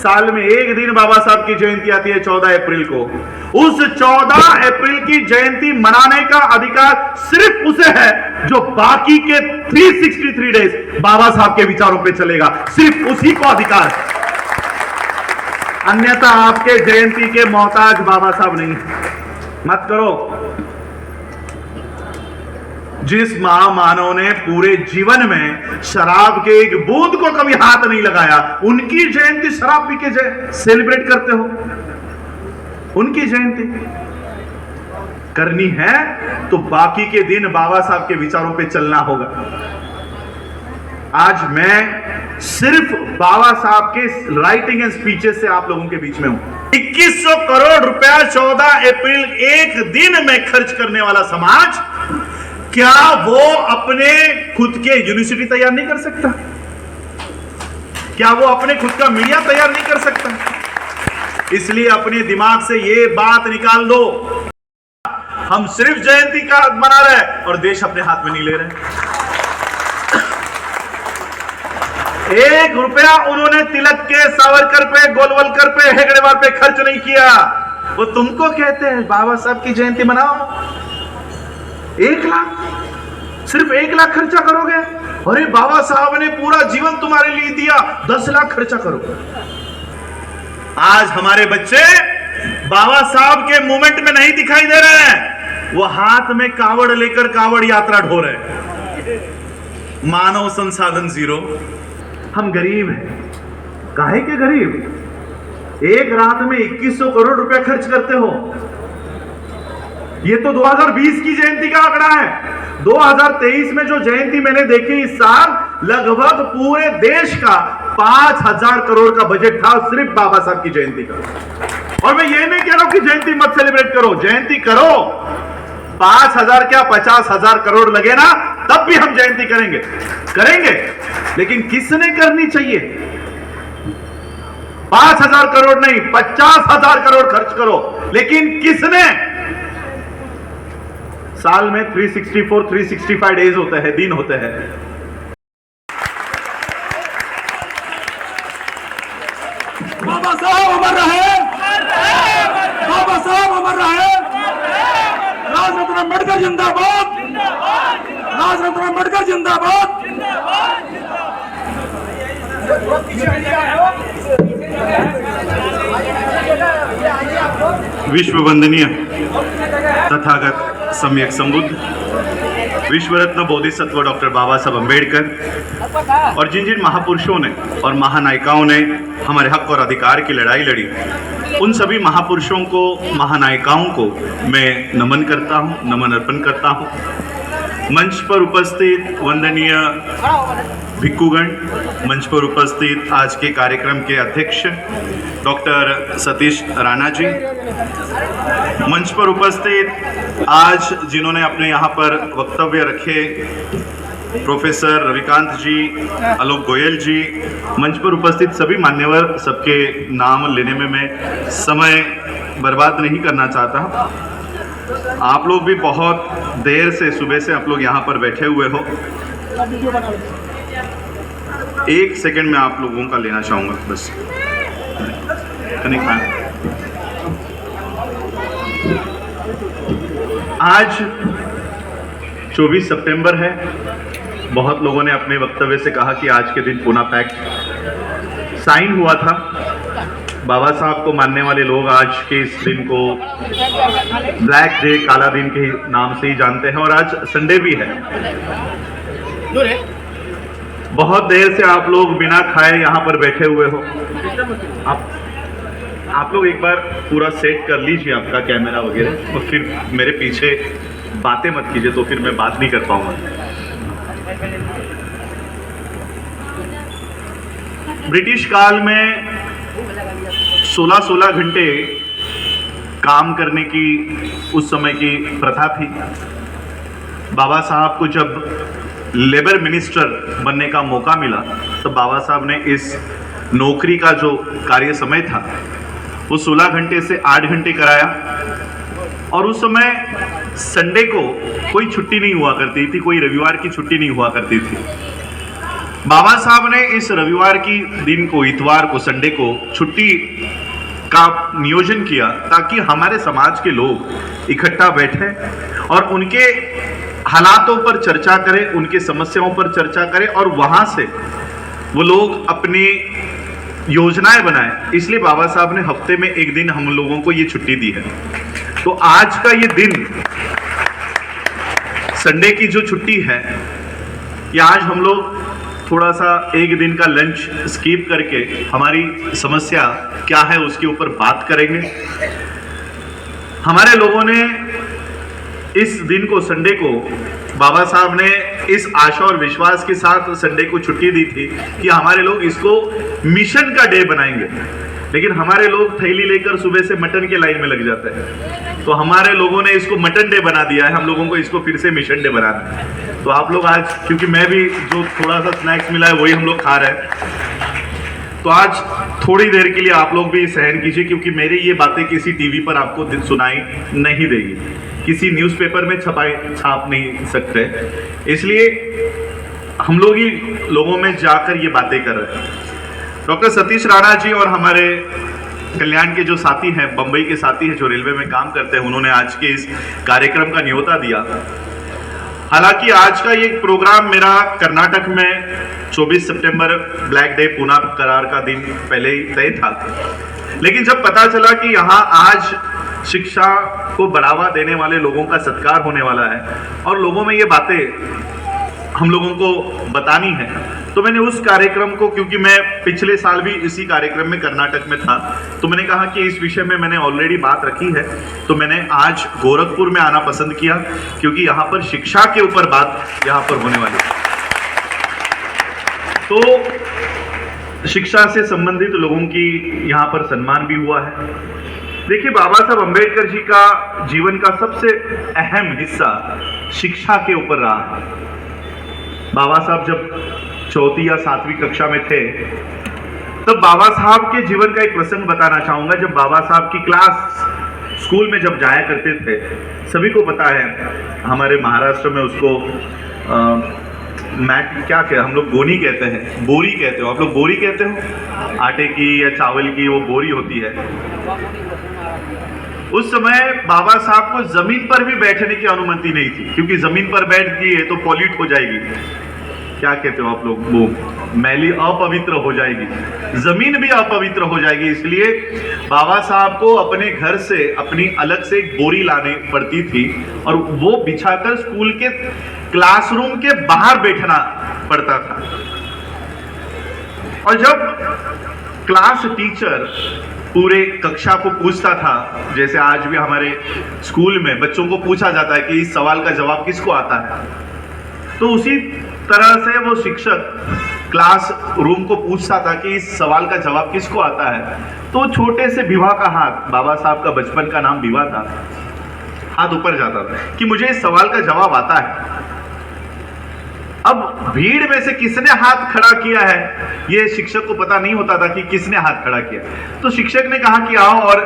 साल में एक दिन बाबा साहब की जयंती आती है 14 अप्रैल को। उस 14 अप्रैल की जयंती मनाने का अधिकार सिर्फ उसे है जो बाकी के 363 डेज बाबा साहब के विचारों पे चलेगा, सिर्फ उसी को अधिकार है। अन्यथा आपके जयंती के मोहताज बाबा साहब नहीं। मत करो। जिस महामानव ने पूरे जीवन में शराब के एक बूंद को कभी हाथ नहीं लगाया, उनकी जयंती शराब पी के सेलिब्रेट करते हो। उनकी जयंती करनी है तो बाकी के दिन बाबा साहब के विचारों पे चलना होगा। आज मैं सिर्फ बाबा साहब के राइटिंग एंड स्पीचेस से आप लोगों के बीच में हूं। 2100 करोड़ रुपया 14 अप्रैल एक दिन में खर्च करने वाला समाज, क्या वो अपने खुद के यूनिवर्सिटी तैयार नहीं कर सकता? क्या वो अपने खुद का मीडिया तैयार नहीं कर सकता? इसलिए अपने दिमाग से ये बात निकाल दो, हम सिर्फ जयंती का मना रहे हैं और देश अपने हाथ में नहीं ले रहे। 1 रुपया उन्होंने तिलक के, सावरकर पे, गोलवलकर पे, हेगड़ेवार पे खर्च नहीं किया। वो तुमको कहते हैं बाबा साहब की जयंती मनाओ। 1 लाख, सिर्फ 1 लाख खर्चा करोगे? अरे बाबा साहब ने पूरा जीवन तुम्हारे लिए दिया, 10 लाख खर्चा करो। आज हमारे बच्चे बाबा साहब के मूवमेंट में नहीं दिखाई दे रहे हैं, वो हाथ में कावड़ लेकर कावड़ यात्रा ढो रहे हैं। मानव संसाधन जीरो। हम गरीब हैं। काहे के गरीब? एक रात में 2100 करोड़ रुपया खर्च करते हो। ये तो 2020 की जयंती का आंकड़ा है। 2023 में जो जयंती मैंने देखी इस साल, लगभग पूरे देश का 5000 करोड़ का बजट था सिर्फ बाबा साहब की जयंती का। और मैं ये नहीं कह रहा हूं कि जयंती मत सेलिब्रेट करो, जयंती करो। 5000 क्या 50,000 करोड़ लगे ना, तब भी हम जयंती करेंगे। लेकिन किसने करनी चाहिए? 5000 करोड़ नहीं, 50,000 करोड़ खर्च करो। लेकिन किसने? साल में 365 डेज होते हैं, दिन होते हैं। बाबा साहब अमर रहे, बाबा साहब अमर रहे। राजरत्न अम्बेडकर जिंदाबाद, राजरत्न अम्बेडकर जिंदाबाद। विश्व वंदनीय तथागत सम्यक संबुद्ध विश्व रत्न बोधिसत्व डॉक्टर बाबा साहब अम्बेडकर और जिन जिन महापुरुषों ने और महानायिकाओं ने हमारे हक और अधिकार की लड़ाई लड़ी, उन सभी महापुरुषों को, महानायिकाओं को मैं नमन करता हूं, नमन अर्पण करता हूं। मंच पर उपस्थित वंदनीय भिक्खुगण, मंच पर उपस्थित आज के कार्यक्रम के अध्यक्ष डॉक्टर सतीश राणा जी, मंच पर उपस्थित आज जिन्होंने अपने यहाँ पर वक्तव्य रखे प्रोफेसर रविकांत जी, आलोक गोयल जी, मंच पर उपस्थित सभी मान्यवर, सबके नाम लेने में मैं समय बर्बाद नहीं करना चाहता। आप लोग भी बहुत देर से, सुबह से आप लोग यहाँ पर बैठे हुए हो। 1 सेकंड में आप लोगों का लेना चाहूँगा बस। आज 24 सितंबर है। बहुत लोगों ने अपने वक्तव्य से कहा कि आज के दिन पूना पैक्ट साइन हुआ था। बाबा साहब को मानने वाले लोग आज के इस दिन को ब्लैक डे, काला दिन के नाम से ही जानते हैं, और आज संडे भी है। बहुत देर से आप लोग बिना खाए यहाँ पर बैठे हुए हो। आप लोग एक बार पूरा सेट कर लीजिए आपका कैमरा वगैरह, और फिर मेरे पीछे बातें मत कीजिए, तो फिर मैं बात नहीं कर पाऊंगा। ब्रिटिश काल में 16-16 घंटे काम करने की उस समय की प्रथा थी। बाबा साहब को जब लेबर मिनिस्टर बनने का मौका मिला, तो बाबा साहब ने इस नौकरी का जो कार्य समय था वो 16 घंटे से 8 घंटे कराया। और उस समय संडे को कोई छुट्टी नहीं हुआ करती थी, कोई रविवार की छुट्टी नहीं हुआ करती थी। बाबा साहब ने इस रविवार की दिन को, इतवार को, संडे को छुट्टी का नियोजन किया ताकि हमारे समाज के लोग इकट्ठा बैठे और उनके हालातों पर चर्चा करें, उनके समस्याओं पर चर्चा करें और वहां से वो लोग अपनी योजनाएं बनाएं। इसलिए बाबा साहब ने हफ्ते में एक दिन हम लोगों को ये छुट्टी दी है। तो आज का ये दिन, संडे की जो छुट्टी है, ये आज हम लोग थोड़ा सा एक दिन का लंच स्किप करके हमारी समस्या क्या है उसके ऊपर बात करेंगे। हमारे लोगों ने इस दिन को, संडे को, बाबा साहब ने इस आशा और विश्वास के साथ संडे को छुट्टी दी थी कि हमारे लोग इसको मिशन का डे बनाएंगे। लेकिन हमारे लोग थैली लेकर सुबह से मटन के लाइन में लग जाते हैं, तो हमारे लोगों ने इसको मटन डे बना दिया है। हम लोगों को इसको फिर से मिशन डे बनाना है। तो आप लोग आज, क्योंकि मैं भी जो थोड़ा सा स्नैक्स मिला है वही हम लोग खा रहे हैं, तो आज थोड़ी देर के लिए आप लोग भी सहन कीजिए, क्योंकि मेरी ये बातें किसी टीवी पर आपको सुनाई नहीं देगी, किसी न्यूज़पेपर में छाप नहीं सकते, इसलिए हम लोग ही लोगों में जाकर ये बातें कर रहे हैं। डॉक्टर सतीश राणा जी और हमारे कल्याण के जो साथी हैं, बंबई के साथी हैं जो रेलवे में काम करते हैं, उन्होंने आज के इस कार्यक्रम का न्योता दिया। हालांकि आज का ये प्रोग्राम मेरा कर्नाटक में 24 सितंबर ब्लैक डे पुनः करार का दिन पहले ही तय था, लेकिन जब पता चला कि यहाँ आज शिक्षा को बढ़ावा देने वाले लोगों का सत्कार होने वाला है और लोगों में ये बातें हम लोगों को बतानी है, तो मैंने उस कार्यक्रम को, क्योंकि मैं पिछले साल भी इसी कार्यक्रम में कर्नाटक में था, तो मैंने कहा कि इस विषय में मैंने ऑलरेडी बात रखी है, तो मैंने आज गोरखपुर में आना पसंद किया, क्योंकि यहाँ पर शिक्षा के ऊपर बात यहाँ पर होने वाली है। तो शिक्षा से संबंधित लोगों की यहाँ पर सम्मान भी हुआ है। देखिए, बाबा साहब अम्बेडकर जी का जीवन का सबसे अहम हिस्सा शिक्षा के ऊपर रहा है। बाबा साहब जब 4वीं या 7वीं कक्षा में थे, तब बाबा साहब के जीवन का एक प्रसंग बताना चाहूंगा। जब बाबा साहब की क्लास स्कूल में जब जाया करते थे, सभी को पता है, हमारे महाराष्ट्र में उसको मैट क्या कहते हैं, हम लोग गोनी कहते हैं, बोरी कहते हो, आप लोग बोरी कहते हो, आटे की या चावल की वो बोरी होती है। उस समय बाबा साहब को जमीन पर भी बैठने की अनुमति नहीं थी, क्योंकि जमीन पर बैठ गई तो पॉल्यूट हो जाएगी, क्या कहते हो आप लोग, वो मैली, अपवित्र हो जाएगी, जमीन भी अपवित्र हो जाएगी। इसलिए बाबा साहब को अपने घर से अपनी अलग से एक बोरी लानी पड़ती थी और वो बिछाकर स्कूल के क्लासरूम के बाहर बैठना पड़ता था। और जब क्लास टीचर पूरे कक्षा को पूछता था, जैसे आज भी हमारे स्कूल में बच्चों को पूछा जाता है कि इस सवाल का जवाब किसको आता है, तो उसी तरह से वो शिक्षक क्लास रूम को पूछता था कि इस सवाल का जवाब किसको आता है। तो छोटे से विभा का हाथ, बाबा साहब का बचपन का नाम विभा था, हाथ ऊपर जाता था कि मुझे इस सवाल का जवाब आता है। अब भीड़ में से किसने हाथ खड़ा किया है, ये शिक्षक को पता नहीं होता था कि किसने हाथ खड़ा किया। तो शिक्षक ने कहा कि आओ और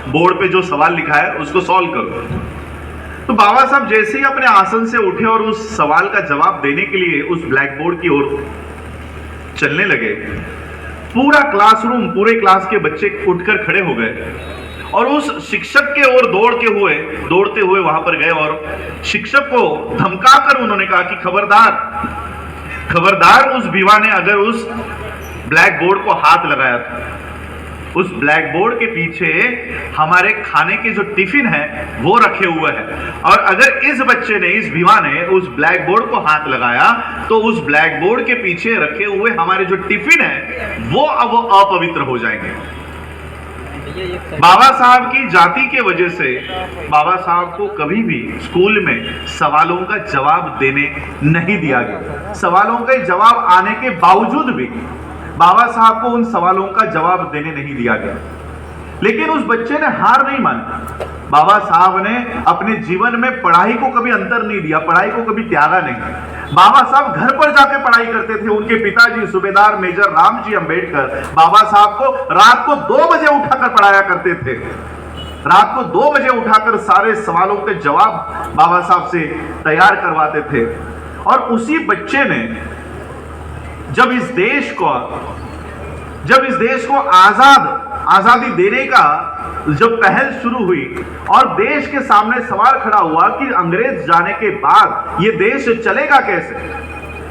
बोर्ड पे जो सवाल लिखा है उसको सॉल्व करो। तो बाबा साहब जैसे ही अपने आसन से उठे और उस सवाल का जवाब देने के लिए उस ब्लैक बोर्ड की ओर चलने लगे, पूरा क्लासरूम, पूरे क्लास के बच्चे उठकर खड़े हो गए और उस शिक्षक के ओर दौड़ते हुए वहां पर गए और शिक्षक को धमकाकर उन्होंने कहा कि खबरदार उस विवा ने अगर उस ब्लैक बोर्ड को हाथ लगाया था, उस ब्लैक बोर्ड के पीछे हमारे खाने के जो टिफिन है वो रखे हुए हैं, और अगर इस बच्चे ने, इस विवा ने उस ब्लैक बोर्ड को हाथ लगाया तो उस ब्लैक बोर्ड के पीछे रखे हुए हमारे जो टिफिन है वो अब अपवित्र हो जाएंगे। बाबा साहब की जाति के वजह से बाबा साहब को कभी भी स्कूल में सवालों का जवाब देने नहीं दिया गया। सवालों के जवाब आने के बावजूद भी बाबा साहब को उन सवालों का जवाब देने नहीं दिया गया। लेकिन उस बच्चे ने हार नहीं मानी। बाबा साहब ने अपने जीवन में पढ़ाई को कभी अंतर नहीं दिया, पढ़ाई को कभी त्यागा नहीं। बाबा साहब घर पर जाके पढ़ाई करते थे। उनके पिताजी सूबेदार मेजर रामजी अंबेडकर बाबा साहब को रात को 2 बजे उठाकर पढ़ाया करते थे। रात को 2 बजे उठाकर सारे सवालों के जवाब बाबा साहब से तैयार करवाते थे। और उसी बच्चे ने जब इस देश को आजादी देने का जब पहल शुरू हुई और देश के सामने सवाल खड़ा हुआ कि अंग्रेज जाने के बाद ये देश चलेगा कैसे,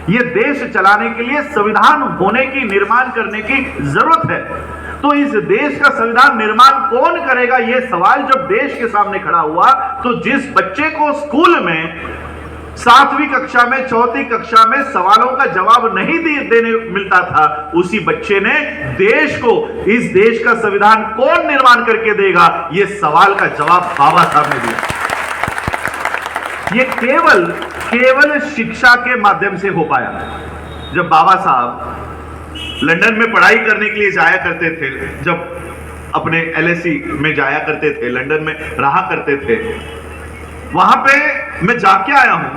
ये देश चलाने के लिए संविधान होने की, निर्माण करने की जरूरत है। तो इस देश का संविधान निर्माण कौन करेगा, यह सवाल जब देश के सामने खड़ा हुआ, तो जिस बच्चे को स्कूल में 7वीं कक्षा में, 4वीं कक्षा में सवालों का जवाब नहीं देने मिलता था, उसी बच्चे ने देश को, इस देश का संविधान कौन निर्माण करके देगा, यह सवाल का जवाब बाबा साहब ने दिया। यह केवल शिक्षा के माध्यम से हो पाया। जब बाबा साहब लंदन में पढ़ाई करने के लिए जाया करते थे, जब अपने LSE में जाया करते थे, लंदन में रहा करते थे, वहां पे मैं जाके आया हूं,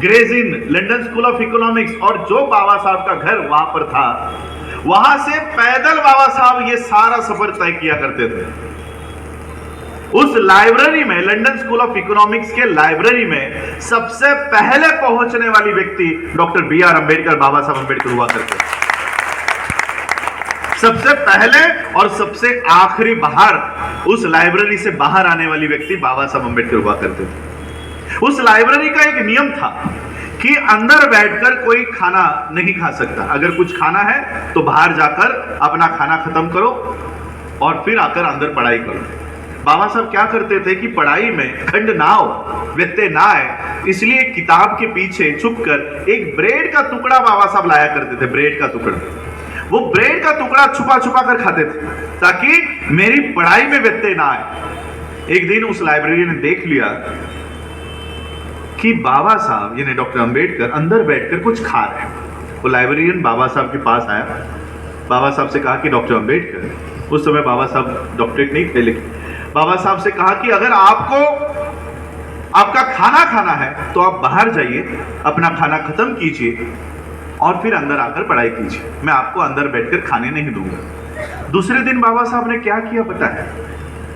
ग्रेज in London School of Economics, और जो बाबा साहब का घर वहां पर था, वहां से पैदल बाबा साहब ये सारा सफर तय किया करते थे। उस लाइब्रेरी में, लंदन स्कूल ऑफ इकोनॉमिक्स के लाइब्रेरी में सबसे पहले पहुंचने वाली व्यक्ति डॉक्टर BR अंबेडकर, बाबा साहब अंबेडकर हुआ करते थे। सबसे पहले और सबसे आखिरी बाहर, उस लाइब्रेरी से बाहर आने वाली व्यक्ति बाबा साहब अंबेडकर हुआ करते थे। उस लाइब्रेरी का एक नियम था कि अंदर बैठकर कोई खाना नहीं खा सकता। अगर कुछ खाना है तो बाहर जाकर अपना खाना खत्म करो और फिर आकर अंदर पढ़ाई करो। बाबा साहब क्या करते थे कि पढ़ाई में खंड ना हो, व्यत्यय ना आए, इसलिए किताब के पीछे छुपकर एक ब्रेड का टुकड़ा बाबा साहब लाया करते थे। ब्रेड का टुकड़ा, वो ब्रेड का टुकड़ा छुपा छुपा कर खाते थे ताकि मेरी पढ़ाई में व्यत्यय ना आए। एक दिन उस लाइब्रेरी ने देख लिया कि बाबा साहब यानी डॉक्टर अंबेडकर अंदर बैठकर कुछ खा रहे हैं। वो लाइब्रेरियन बाबा साहब के पास आया, बाबा साहब से कहा कि डॉक्टर अंबेडकर, उस समय बाबा साहब डॉक्टरेट नहीं थे, लेकिन बाबा साहब से कहा कि अगर आपको आपका खाना खाना है तो आप बाहर जाइए, अपना खाना खत्म कीजिए और फिर अंदर आकर पढ़ाई कीजिए, मैं आपको अंदर बैठकर खाने नहीं दूंगा। दूसरे दिन बाबा साहब ने क्या किया पता है?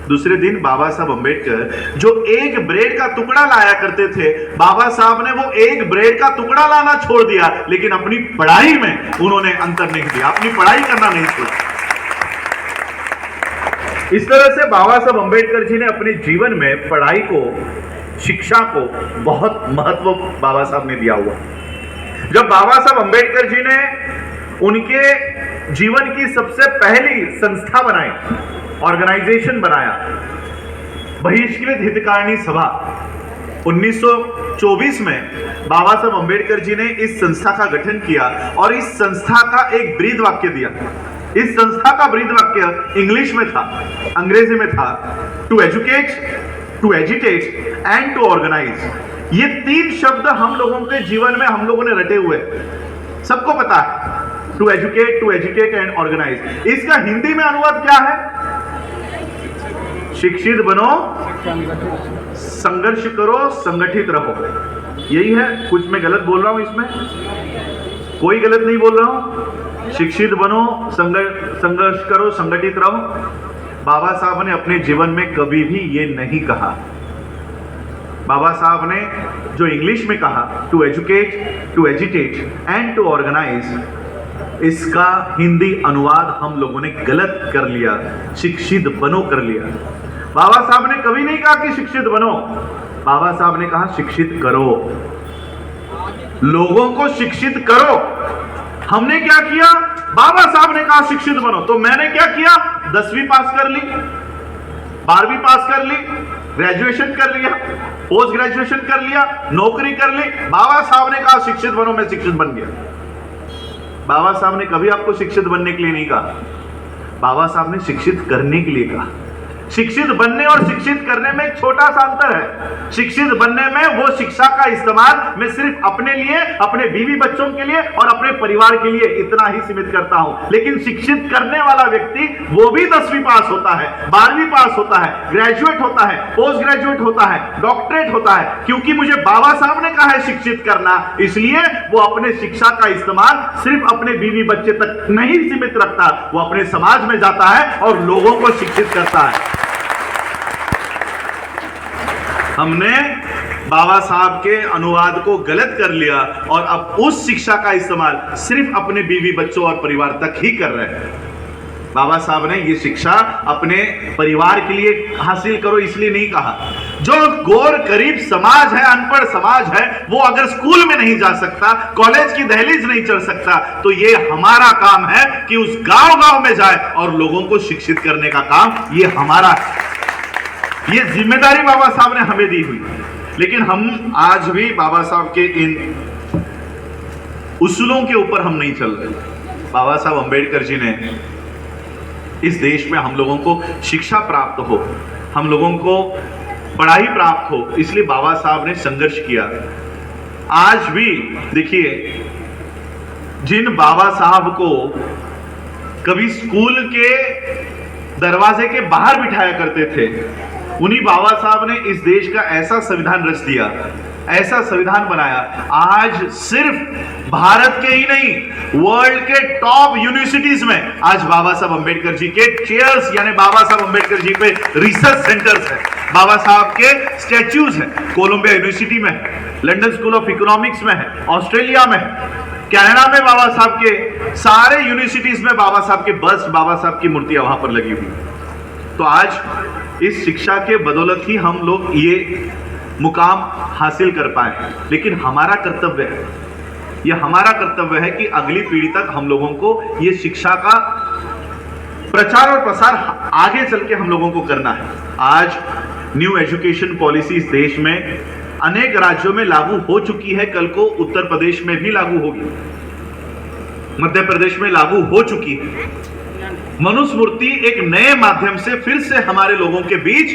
दूसरे दिन बाबा साहब अंबेडकर जो एक ब्रेड का टुकड़ा लाया करते थे, बाबा साहब ने वो एक ब्रेड का टुकड़ा लाना छोड़ दिया, लेकिन अपनी पढ़ाई में उन्होंने अंतर नहीं दिया, अपनी पढ़ाई करना नहीं छोड़ा। इस तरह से बाबा साहब अंबेडकर जी ने अपने जीवन में पढ़ाई को, शिक्षा को बहुत महत्व बाबा साहब ने दिया हुआ। जब बाबा साहब अंबेडकर जी ने उनके जीवन की सबसे पहली संस्था बनाई, ऑर्गेनाइजेशन बनाया, बहिष्कृत हितकारिणी सभा, 1924 में बाबा साहब अंबेडकर जी ने इस संस्था का गठन किया और इस संस्था का एक ब्रीद वाक्य दिया। इस संस्था का ब्रीद वाक्य इंग्लिश में था, अंग्रेजी में था, to educate, to agitate and to organise. ये 3 शब्द हम लोगों के जीवन में हम लोगों ने रटे हुए, सबको पता है, to educate, to agitate and organise. इसका हिंदी में अनुवाद क्या है? शिक्षित बनो, संघर्ष करो, संगठित रहो। यही है। कुछ मैं गलत बोल रहा हूं इसमें? कोई गलत नहीं बोल रहा हूं। शिक्षित बनो, संघर्ष करो, संगठित रहो। बाबा साहब ने अपने जीवन में कभी भी ये नहीं कहा। बाबा साहब ने जो इंग्लिश में कहा, to educate, to agitate and to organise, इसका हिंदी अनुवाद हम लोगों ने गलत कर लिया, शिक्षित बनो कर लिया। बाबा साहब ने कभी नहीं कहा कि शिक्षित बनो, बाबा साहब ने कहा शिक्षित करो, लोगों को शिक्षित करो। हमने क्या किया? बाबा साहब ने कहा शिक्षित बनो, तो मैंने क्या किया? 10वीं पास कर ली, 12वीं पास कर ली, ग्रेजुएशन कर लिया, पोस्ट ग्रेजुएशन कर लिया, नौकरी कर ली। बाबा साहब ने कहा शिक्षित बनो, मैं शिक्षित बन गया। बाबा साहब ने कभी आपको शिक्षित बनने के लिए नहीं कहा, बाबा साहब ने शिक्षित करने के लिए कहा। शिक्षित बनने और शिक्षित करने में एक छोटा सा अंतर है। शिक्षित बनने में वो शिक्षा का इस्तेमाल मैं सिर्फ अपने लिए, अपने बीवी बच्चों के लिए और अपने परिवार के लिए इतना ही सीमित करता हूं, लेकिन शिक्षित करने वाला व्यक्ति वो भी 10वीं पास होता है, 12वीं पास होता है, ग्रेजुएट होता है, पोस्ट ग्रेजुएट होता है, डॉक्टरेट होता है। क्योंकि मुझे बाबा साहब ने कहा है शिक्षित करना, इसलिए वो अपने शिक्षा का इस्तेमाल सिर्फ अपने बीवी बच्चे तक नहीं सीमित रखता, वो अपने समाज में जाता है और लोगों को शिक्षित करता है। हमने बाबा साहब के अनुवाद को गलत कर लिया और अब उस शिक्षा का इस्तेमाल सिर्फ अपने बीवी बच्चों और परिवार तक ही कर रहे हैं। बाबा साहब ने ये शिक्षा अपने परिवार के लिए हासिल करो इसलिए नहीं कहा। जो गौर गरीब समाज है, अनपढ़ समाज है, वो अगर स्कूल में नहीं जा सकता, कॉलेज की दहलीज नहीं चढ़ सकता, तो ये हमारा काम है कि उस गांव-गांव में जाए और लोगों को शिक्षित करने का काम ये हमारा है। ये जिम्मेदारी बाबा साहब ने हमें दी हुई। लेकिन हम आज भी बाबा साहब के इन उसूलों के ऊपर हम नहीं चल रहे। बाबा साहब अंबेडकर जी ने इस देश में हम लोगों को शिक्षा प्राप्त हो, हम लोगों को पढ़ाई प्राप्त हो, इसलिए बाबा साहब ने संघर्ष किया। आज भी देखिए, जिन बाबा साहब को कभी स्कूल के दरवाजे के बाहर बिठाया करते थे, उन्हीं बाबा साहब ने इस देश का ऐसा संविधान रच दिया, ऐसा संविधान बनाया। आज सिर्फ भारत के ही नहीं, वर्ल्ड के टॉप यूनिवर्सिटीज में आज बाबा साहब अंबेडकर जी के चेयर्स यानी बाबा साहब अंबेडकर जी पे रिसर्च सेंटर्स है, बाबा साहब के स्टैच्यूज हैं। कोलंबिया यूनिवर्सिटी में है, लंदन स्कूल ऑफ इकोनॉमिक्स में है, ऑस्ट्रेलिया में है, कनाडा में बाबा साहब के सारे यूनिवर्सिटीज में बाबा साहब के बस्ट, बाबा साहब की मूर्तियां वहां पर लगी हुई। तो आज इस शिक्षा के बदौलत ही हम लोग ये मुकाम हासिल कर पाए। लेकिन हमारा कर्तव्य है, यह हमारा कर्तव्य है कि अगली पीढ़ी तक हम लोगों को यह शिक्षा का प्रचार और प्रसार आगे चल के हम लोगों को करना है। आज न्यू एजुकेशन पॉलिसी इस देश में अनेक राज्यों में लागू हो चुकी है, कल को उत्तर प्रदेश में भी लागू होगी, मध्य प्रदेश में लागू हो चुकी है। मनुस्मृति एक नए माध्यम से फिर से हमारे लोगों के बीच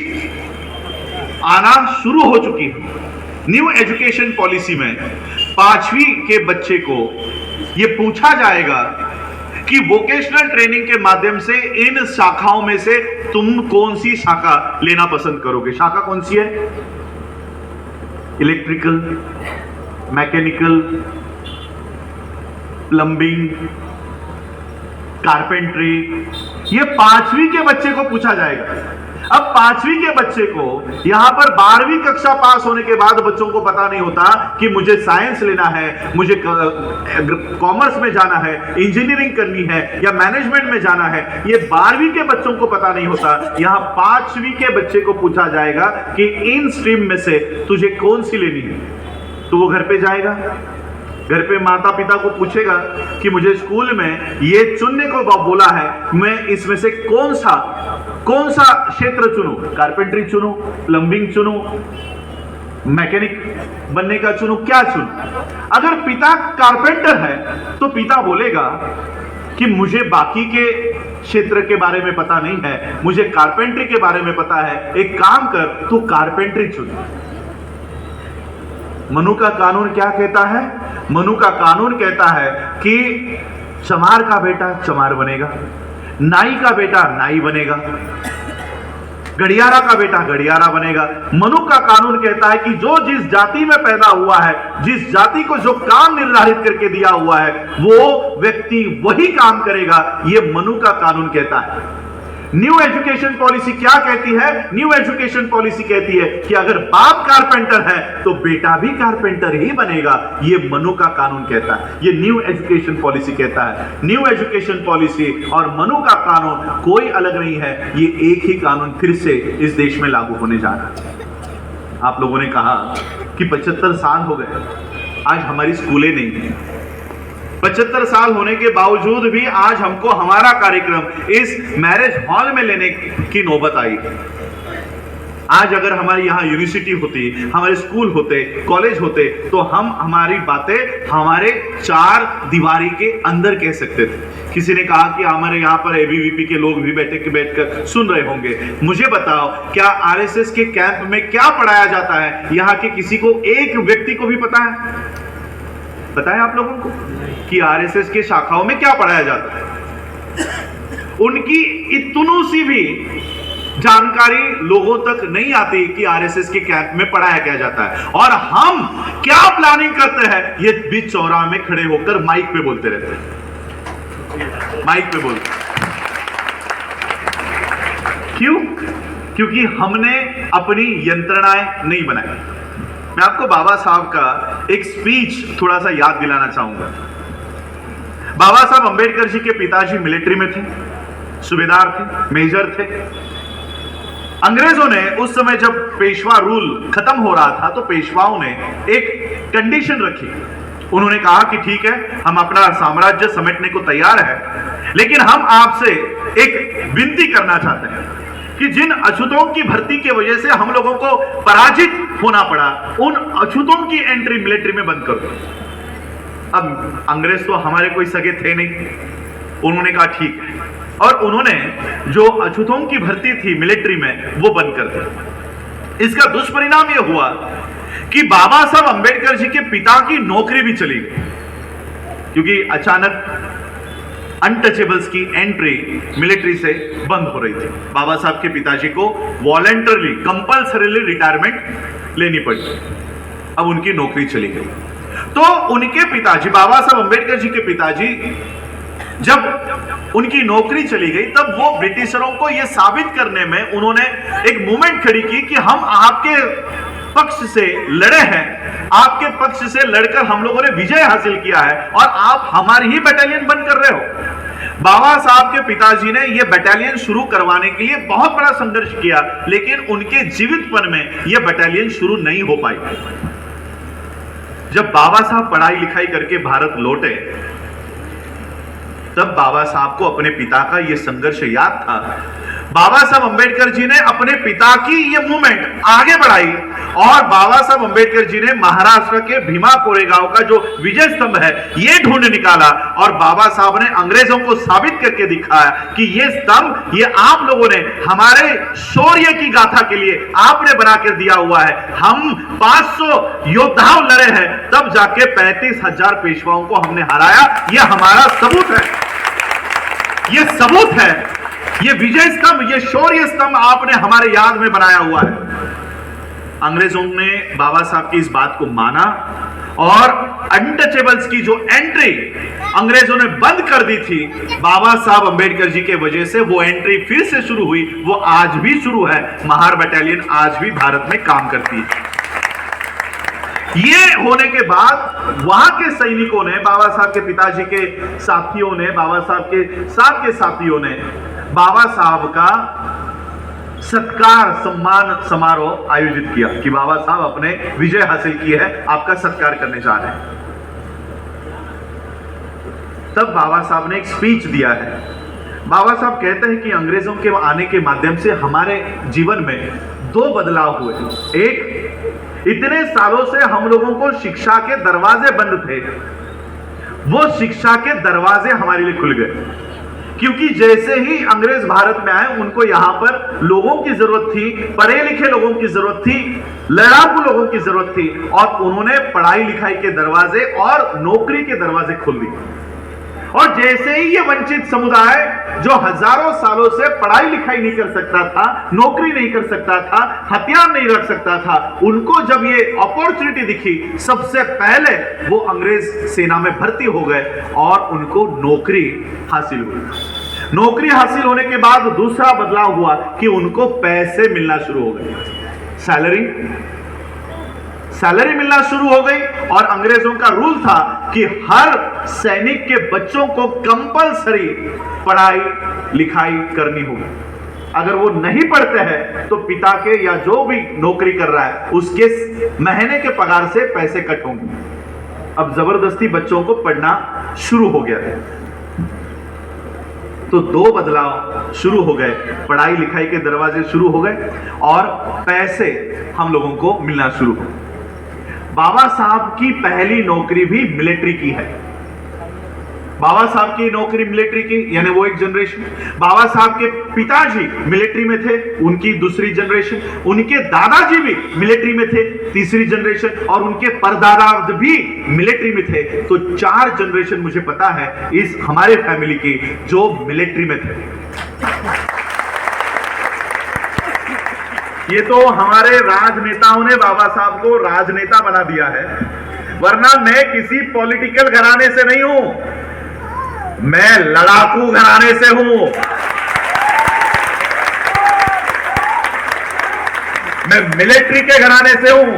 आना शुरू हो चुकी है। न्यू एजुकेशन पॉलिसी में 5वीं के बच्चे को यह पूछा जाएगा कि वोकेशनल ट्रेनिंग के माध्यम से इन शाखाओं में से तुम कौन सी शाखा लेना पसंद करोगे। शाखा कौन सी है? इलेक्ट्रिकल, मैकेनिकल, प्लम्बिंग, कारपेंट्री, ये 5वीं के बच्चे को पूछा जाएगा। अब 5वीं के बच्चे को यहां पर 12वीं कक्षा पास होने के बाद बच्चों को पता नहीं होता कि मुझे साइंस लेना है, मुझे कॉमर्स में जाना है, इंजीनियरिंग करनी है या मैनेजमेंट में जाना है, ये 12वीं के बच्चों को पता नहीं होता। यहां 5वीं के बच्चे को पूछा जाएगा कि इन स्ट्रीम में से तुझे कौन सी लेनी है। तो वो घर पे जाएगा, घर पे माता पिता को पूछेगा कि मुझे स्कूल में ये चुनने को बोला है, मैं इसमें से कौन सा क्षेत्र चुनूं, कारपेंट्री चुनूं, प्लम्बिंग चुनूं, मैकेनिक बनने का चुनूं, क्या चुनूं। अगर पिता कारपेंटर है तो पिता बोलेगा कि मुझे बाकी के क्षेत्र के बारे में पता नहीं है, मुझे कारपेंट्री के बारे में पता है, एक काम कर तू कारपेंट्री चुन। मनु का कानून क्या कहता है? मनु का कानून कहता है कि चमार का बेटा चमार बनेगा, नाई का बेटा नाई बनेगा, गड़ियारा का बेटा गड़ियारा बनेगा। मनु का कानून कहता है कि जो जिस जाति में पैदा हुआ है, जिस जाति को जो काम निर्धारित करके दिया हुआ है, वो व्यक्ति वही काम करेगा। ये मनु का कानून कहता है। न्यू एजुकेशन पॉलिसी क्या कहती है? न्यू एजुकेशन पॉलिसी कहती है कि अगर बाप कारपेंटर है तो बेटा भी कारपेंटर ही बनेगा। ये मनु का कानून कहता है, ये न्यू एजुकेशन पॉलिसी कहता है। न्यू एजुकेशन पॉलिसी और मनु का कानून कोई अलग नहीं है, ये एक ही कानून फिर से इस देश में लागू होने जा रहा है। आप लोगों ने कहा कि 75 साल हो गए, आज हमारी स्कूलें नहीं है। 75 साल होने के बावजूद भी आज हमको हमारा कार्यक्रम इस मैरिज हॉल में लेने की नौबत आई। आज अगर हमारी यहाँ यूनिवर्सिटी होती, हमारे स्कूल होते, कॉलेज होते, तो हम हमारी बातें हमारे 4 दीवारी के अंदर कह सकते थे। किसी ने कहा कि हमारे यहाँ पर एबीवीपी के लोग भी बैठकर सुन रहे होंगे। मुझे बताओ, क्या आरएसएस के कैंप में क्या पढ़ाया जाता है? यहाँ के किसी को, एक व्यक्ति को भी पता है? पता है आप लोगों को कि आरएसएस के शाखाओं में क्या पढ़ाया जाता है? उनकी इतनू सी भी जानकारी लोगों तक नहीं आती कि आरएसएस के कैंप में पढ़ाया क्या जाता है। और हम क्या प्लानिंग करते हैं, ये बीच चौराहे में खड़े होकर माइक पे बोलते रहते हैं, माइक पे बोलते। क्यों? क्योंकि हमने अपनी यंत्रणाएं नहीं बनाई, मैं आपको बाबा साहब का एक स्पीच थोड़ा सा याद दिलाना चाहूंगा। बाबा साहब अंबेडकर जी के पिताजी मिलिट्री में थे, सूबेदार थे, मेजर थे। अंग्रेजों ने उस समय जब पेशवा रूल खत्म हो रहा था तो पेशवाओं ने एक कंडीशन रखी। उन्होंने कहा कि ठीक है, हम अपना साम्राज्य समेटने को तैयार है, लेकिन हम आपसे एक विनती करना चाहते हैं कि जिन अछूतों की भर्ती की वजह से हम लोगों को पराजित होना पड़ा, उन अछूतों की एंट्री मिलिट्री में बंद कर दो। अब अंग्रेज तो हमारे कोई सगे थे नहीं, उन्होंने कहा ठीक है, और उन्होंने जो अछूतों की भर्ती थी मिलिट्री में वो बंद कर दी। इसका दुष्परिणाम यह हुआ कि बाबा साहब अंबेडकर जी के पिता की नौकरी भी चली गई, क्योंकि अचानक अनटचेबल्स की एंट्री मिलिट्री से बंद हो रही थी। बाबा साहब के पिताजी को वॉलंटरली कंपल्सरीली रिटायरमेंट लेनी पड़ी। अब उनकी नौकरी चली गई, तो उनके पिताजी बाबा साहब अंबेडकर जी के पिताजी जब उनकी नौकरी चली गई, तब वो ब्रिटिशरों को यह साबित करने में उन्होंने एक मूवमेंट खड़ी की कि हम आपके पक्ष से लड़े हैं, आपके पक्ष से लड़कर हम लोगों ने विजय हासिल किया है और आप हमारी ही बटालियन बंद कर रहे हो। बाबा साहब के पिताजी ने यह बटालियन शुरू करवाने के लिए बहुत बड़ा संघर्ष किया, लेकिन उनके जीवितपन में यह बटालियन शुरू नहीं हो पाई। जब बाबा साहब पढ़ाई लिखाई करके भारत लौटे, तब बाबा साहब को अपने पिता का यह संघर्ष याद था। बाबा साहब अंबेडकर जी ने अपने पिता की यह मूवमेंट आगे बढ़ाई और बाबा साहब अंबेडकर जी ने महाराष्ट्र के भीमा कोरेगांव का जो विजय स्तंभ है यह ढूंढ निकाला और बाबा साहब ने अंग्रेजों को साबित करके दिखाया कि यह स्तंभ ये आप लोगों ने हमारे शौर्य की गाथा के लिए आपने बनाकर दिया हुआ है। हम 500 योद्धाओं लड़े हैं, तब जाके 35,000 पेशवाओं को हमने हराया। यह हमारा सबूत है, यह सबूत है, ये विजय स्तंभ, ये शौर्य स्तंभ आपने हमारे याद में बनाया हुआ है। अंग्रेजों ने बाबा साहब की इस बात को माना और अनटचेबल्स की जो एंट्री अंग्रेजों ने बंद कर दी थी, बाबा साहब अंबेडकर जी के वजह से वो एंट्री फिर से शुरू हुई। वो आज भी शुरू है। महार बटालियन आज भी भारत में काम करती है। ये होने के बाद वहां के सैनिकों ने, बाबा साहब के पिताजी के साथियों ने, बाबा साहब के साथियों ने बाबा साहब का सत्कार सम्मान समारोह आयोजित किया कि बाबा साहब अपने विजय हासिल की है, आपका सत्कार करने जा रहे हैं। तब बाबा साहब ने एक स्पीच दिया है। बाबा साहब कहते हैं कि अंग्रेजों के आने के माध्यम से हमारे जीवन में दो बदलाव हुए। एक, इतने सालों से हम लोगों को शिक्षा के दरवाजे बंद थे, वो शिक्षा के दरवाजे हमारे लिए खुल गए, क्योंकि जैसे ही अंग्रेज भारत में आए उनको यहां पर लोगों की जरूरत थी, पढ़े लिखे लोगों की जरूरत थी, लड़ाकू लोगों की जरूरत थी, और उन्होंने पढ़ाई लिखाई के दरवाजे और नौकरी के दरवाजे खोल दिए। और जैसे ही ये वंचित समुदाय जो हजारों सालों से पढ़ाई लिखाई नहीं कर सकता था, नौकरी नहीं कर सकता था, हथियार नहीं रख सकता था, उनको जब ये अपॉर्चुनिटी दिखी, सबसे पहले वो अंग्रेज सेना में भर्ती हो गए और उनको नौकरी हासिल हुई। नौकरी हासिल होने के बाद दूसरा बदलाव हुआ कि उनको पैसे मिलना शुरू हो गए, सैलरी मिलना शुरू हो गई। और अंग्रेजों का रूल था कि हर सैनिक के बच्चों को कंपलसरी पढ़ाई लिखाई करनी होगी। अगर वो नहीं पढ़ते हैं तो पिता के या जो भी नौकरी कर रहा है उसके महीने के पगार से पैसे कट होंगे। अब जबरदस्ती बच्चों को पढ़ना शुरू हो गया है। तो दो बदलाव शुरू हो गए, पढ़ाई लिखाई के दरवाजे शुरू हो गए और पैसे हम लोगों को मिलना शुरू हो गए। बाबा साहब की पहली नौकरी भी मिलिट्री की है। बाबा साहब की नौकरी मिलिट्री की, यानी वो एक जनरेशन। बाबा साहब के पिताजी मिलिट्री में थे, उनकी दूसरी जनरेशन। उनके दादाजी भी मिलिट्री में थे, तीसरी जनरेशन। और उनके परदादा भी मिलिट्री में थे। तो 4 जनरेशन मुझे पता है इस हमारे फैमिली की जो मिलिट्री में थे। ये तो हमारे राजनेताओं ने बाबा साहब को राजनेता बना दिया है, वरना मैं किसी पॉलिटिकल घराने से नहीं हूं, मैं लड़ाकू घराने से हूं। मैं मिलिट्री के घराने से हूं।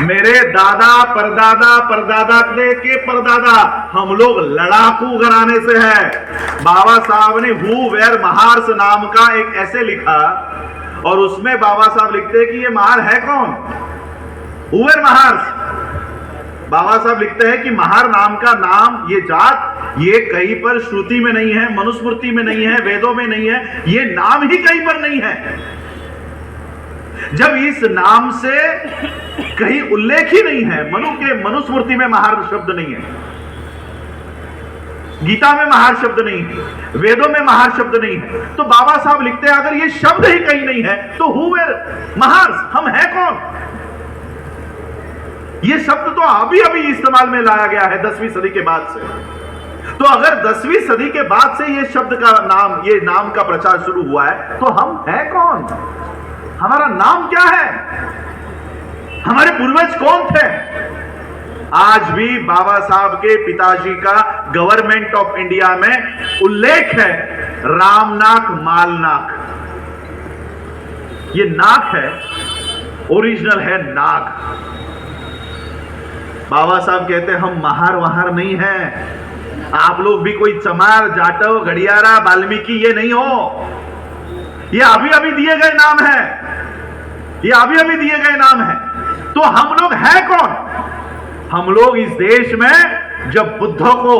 मेरे दादा परदादा परदादा के परदादा हम लोग लड़ाकू घराने से है। बाबा साहब ने हु वेर महार्स नाम का एक ऐसे लिखा और उसमें बाबा साहब लिखते हैं कि ये महार है कौन, हु वेर महार्स। बाबा साहब लिखते हैं कि महार नाम का नाम, ये जात, ये कहीं पर श्रुति में नहीं है, मनुस्मृति में नहीं है, वेदों में नहीं है, ये नाम ही कहीं पर नहीं है। जब इस नाम से कहीं उल्लेख ही नहीं है, मनुस्मृति में महार शब्द नहीं है, गीता में महार शब्द नहीं है, वेदों में महार शब्द नहीं है, तो बाबा साहब लिखते हैं अगर ये शब्द ही कहीं नहीं है तो हु वेर महार, हम है कौन। ये शब्द तो अभी अभी इस्तेमाल में लाया गया है 10वीं सदी के बाद से। तो अगर 10वीं सदी के बाद से ये शब्द का नाम, ये नाम का प्रचार शुरू हुआ है तो हम है कौन, हमारा नाम क्या है, हमारे पूर्वज कौन थे। आज भी बाबा साहब के पिताजी का गवर्नमेंट ऑफ इंडिया में उल्लेख है रामनाक मालनाक। ये नाक है, ओरिजिनल है नाग। बाबा साहब कहते हैं हम महार वहार नहीं है, आप लोग भी कोई चमार जाटव गड़ियारा वाल्मीकि ये नहीं हो, ये अभी अभी दिए गए नाम है, ये अभी अभी दिए गए नाम है। तो हम लोग हैं कौन। हम लोग इस देश में जब बुद्ध को,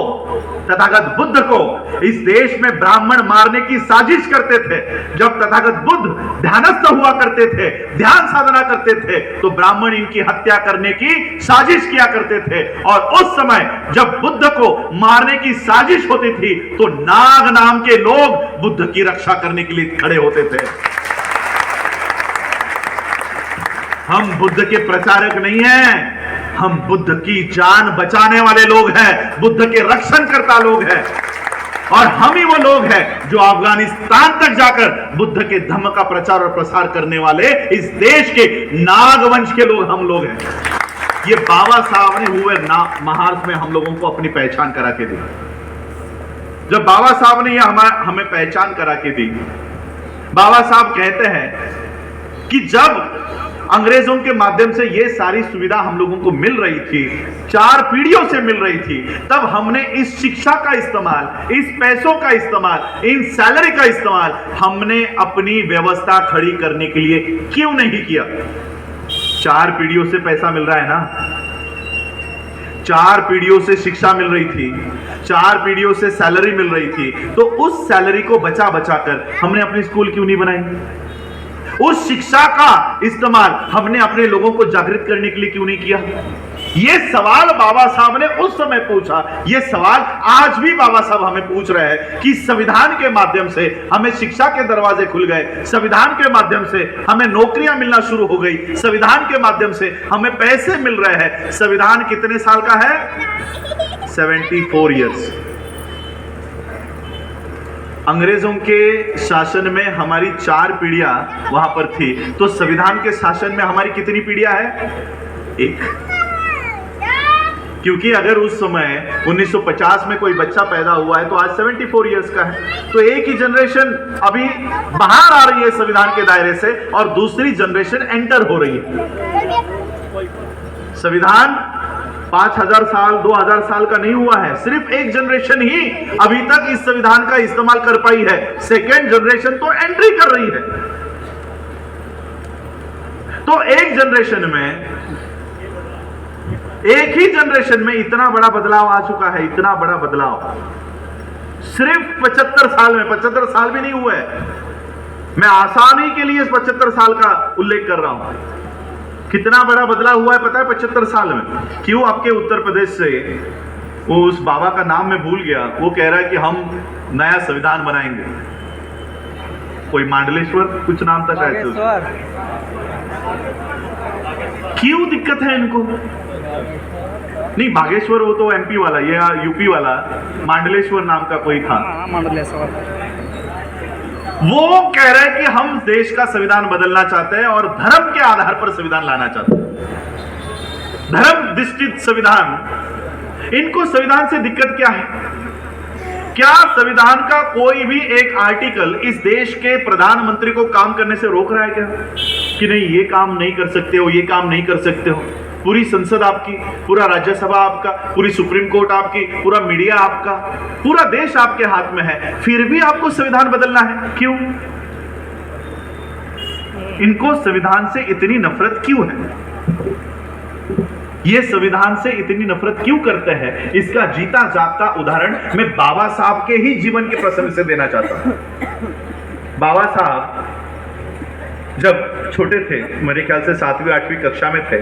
तथागत बुद्ध को इस देश में ब्राह्मण मारने की साजिश करते थे, जब तथागत बुद्ध ध्यानस्थ हुआ करते थे, ध्यान साधना करते थे, तो ब्राह्मण इनकी हत्या करने की साजिश किया करते थे। और उस समय जब बुद्ध को मारने की साजिश होती थी तो नाग नाम के लोग बुद्ध की रक्षा करने के लिए खड़े होते थे। हम बुद्ध के प्रचारक नहीं हैं, हम बुद्ध की जान बचाने वाले लोग हैं, बुद्ध के रक्षण करता लोग हैं। और हम ही वो लोग हैं जो अफगानिस्तान तक जाकर बुद्ध के धम्म का प्रचार और प्रसार करने वाले इस देश के नागवंश के लोग हम लोग हैं। ये बाबा साहब ने हुए महार्स में हम लोगों को अपनी पहचान करा के दी। जब बाबा साहब ने यह हमें पहचान करा के दी, बाबा साहब कहते हैं कि जब अंग्रेजों के माध्यम से ये सारी सुविधा हम लोगों को मिल रही थी, 4 पीढ़ियों से मिल रही थी, तब हमने इस शिक्षा का इस्तेमाल, इस पैसों का इस्तेमाल, इन सैलरी का इस्तेमाल हमने अपनी व्यवस्था खड़ी करने के लिए क्यों नहीं किया। 4 पीढ़ियों से पैसा मिल रहा है ना, 4 पीढ़ियों से शिक्षा मिल रही थी, 4 पीढ़ियों से सैलरी मिल रही थी, तो उस सैलरी को बचा बचा कर हमने अपनी स्कूल क्यों नहीं बनाई। उस शिक्षा का इस्तेमाल हमने अपने लोगों को जागृत करने के लिए क्यों नहीं किया। यह सवाल बाबा साहब ने उस समय पूछा, यह सवाल आज भी बाबा साहब हमें पूछ रहे हैं कि संविधान के माध्यम से हमें शिक्षा के दरवाजे खुल गए, संविधान के माध्यम से हमें नौकरियां मिलना शुरू हो गई, संविधान के माध्यम से हमें पैसे मिल रहे हैं। संविधान कितने साल का है? 74 ईयर्स। अंग्रेजों के शासन में हमारी 4 पीढ़ियां वहां पर थी, तो संविधान के शासन में हमारी कितनी पीढ़ियां है? 1। क्योंकि अगर उस समय 1950 में कोई बच्चा पैदा हुआ है तो आज 74 इयर्स का है, तो एक ही जनरेशन अभी बाहर आ रही है संविधान के दायरे से और दूसरी जनरेशन एंटर हो रही है। संविधान 5000 साल 2000 साल का नहीं हुआ है, सिर्फ एक जनरेशन ही अभी तक इस संविधान का इस्तेमाल कर पाई है, सेकेंड जनरेशन तो एंट्री कर रही है। तो एक जनरेशन में, एक ही जनरेशन में इतना बड़ा बदलाव आ चुका है, इतना बड़ा बदलाव सिर्फ 75 साल में, 75 साल भी नहीं हुआ है। मैं आसानी के लिए 75 साल का उल्लेख कर रहा हूं। कितना बड़ा बदलाव हुआ है पता है 75 साल में? क्यों? आपके उत्तर प्रदेश से वो उस बाबा का नाम मैं भूल गया, वो कह रहा है कि हम नया संविधान बनाएंगे। कोई मांडलेश्वर कुछ नाम था शायद। क्यों दिक्कत है इनको? नहीं, बागेश्वर वो तो एमपी वाला, ये यूपी वाला, मांडलेश्वर नाम का कोई था। वो कह रहे हैं कि हम देश का संविधान बदलना चाहते हैं और धर्म के आधार पर संविधान लाना चाहते हैं, धर्म अधिष्ठित संविधान। इनको संविधान से दिक्कत क्या है? क्या संविधान का कोई भी एक आर्टिकल इस देश के प्रधानमंत्री को काम करने से रोक रहा है क्या? कि नहीं ये काम नहीं कर सकते हो, ये काम नहीं कर सकते हो। पूरी संसद आपकी, पूरा राज्यसभा आपका, पूरी सुप्रीम कोर्ट आपकी, पूरा मीडिया आपका, पूरा देश आपके हाथ में है, फिर भी आपको संविधान बदलना है। क्यों? इनको संविधान से इतनी नफरत क्यों है? ये संविधान से इतनी नफरत क्यों करते हैं? इसका जीता जागता उदाहरण मैं बाबा साहब के ही जीवन के प्रसंग से देना चाहता हूं। बाबा साहब जब छोटे थे, मेरे ख्याल से 7वीं 8वीं कक्षा में थे,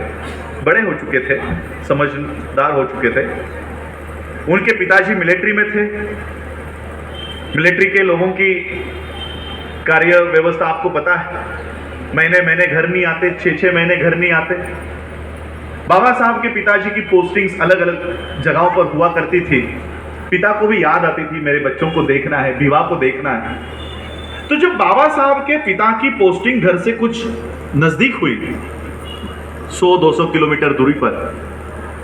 बड़े हो चुके थे, समझदार हो चुके थे। उनके पिताजी मिलिट्री में थे। मिलिट्री के लोगों की कार्य व्यवस्था आपको पता है, महीने महीने घर नहीं आते, 6-6 महीने घर नहीं आते। बाबा साहब के पिताजी की पोस्टिंग्स अलग अलग जगहों पर हुआ करती थी। पिता को भी याद आती थी, मेरे बच्चों को देखना है, विवाह को देखना है। तो जब बाबा साहब के पिता की पोस्टिंग घर से कुछ नजदीक हुई, 100-200 किलोमीटर दूरी पर,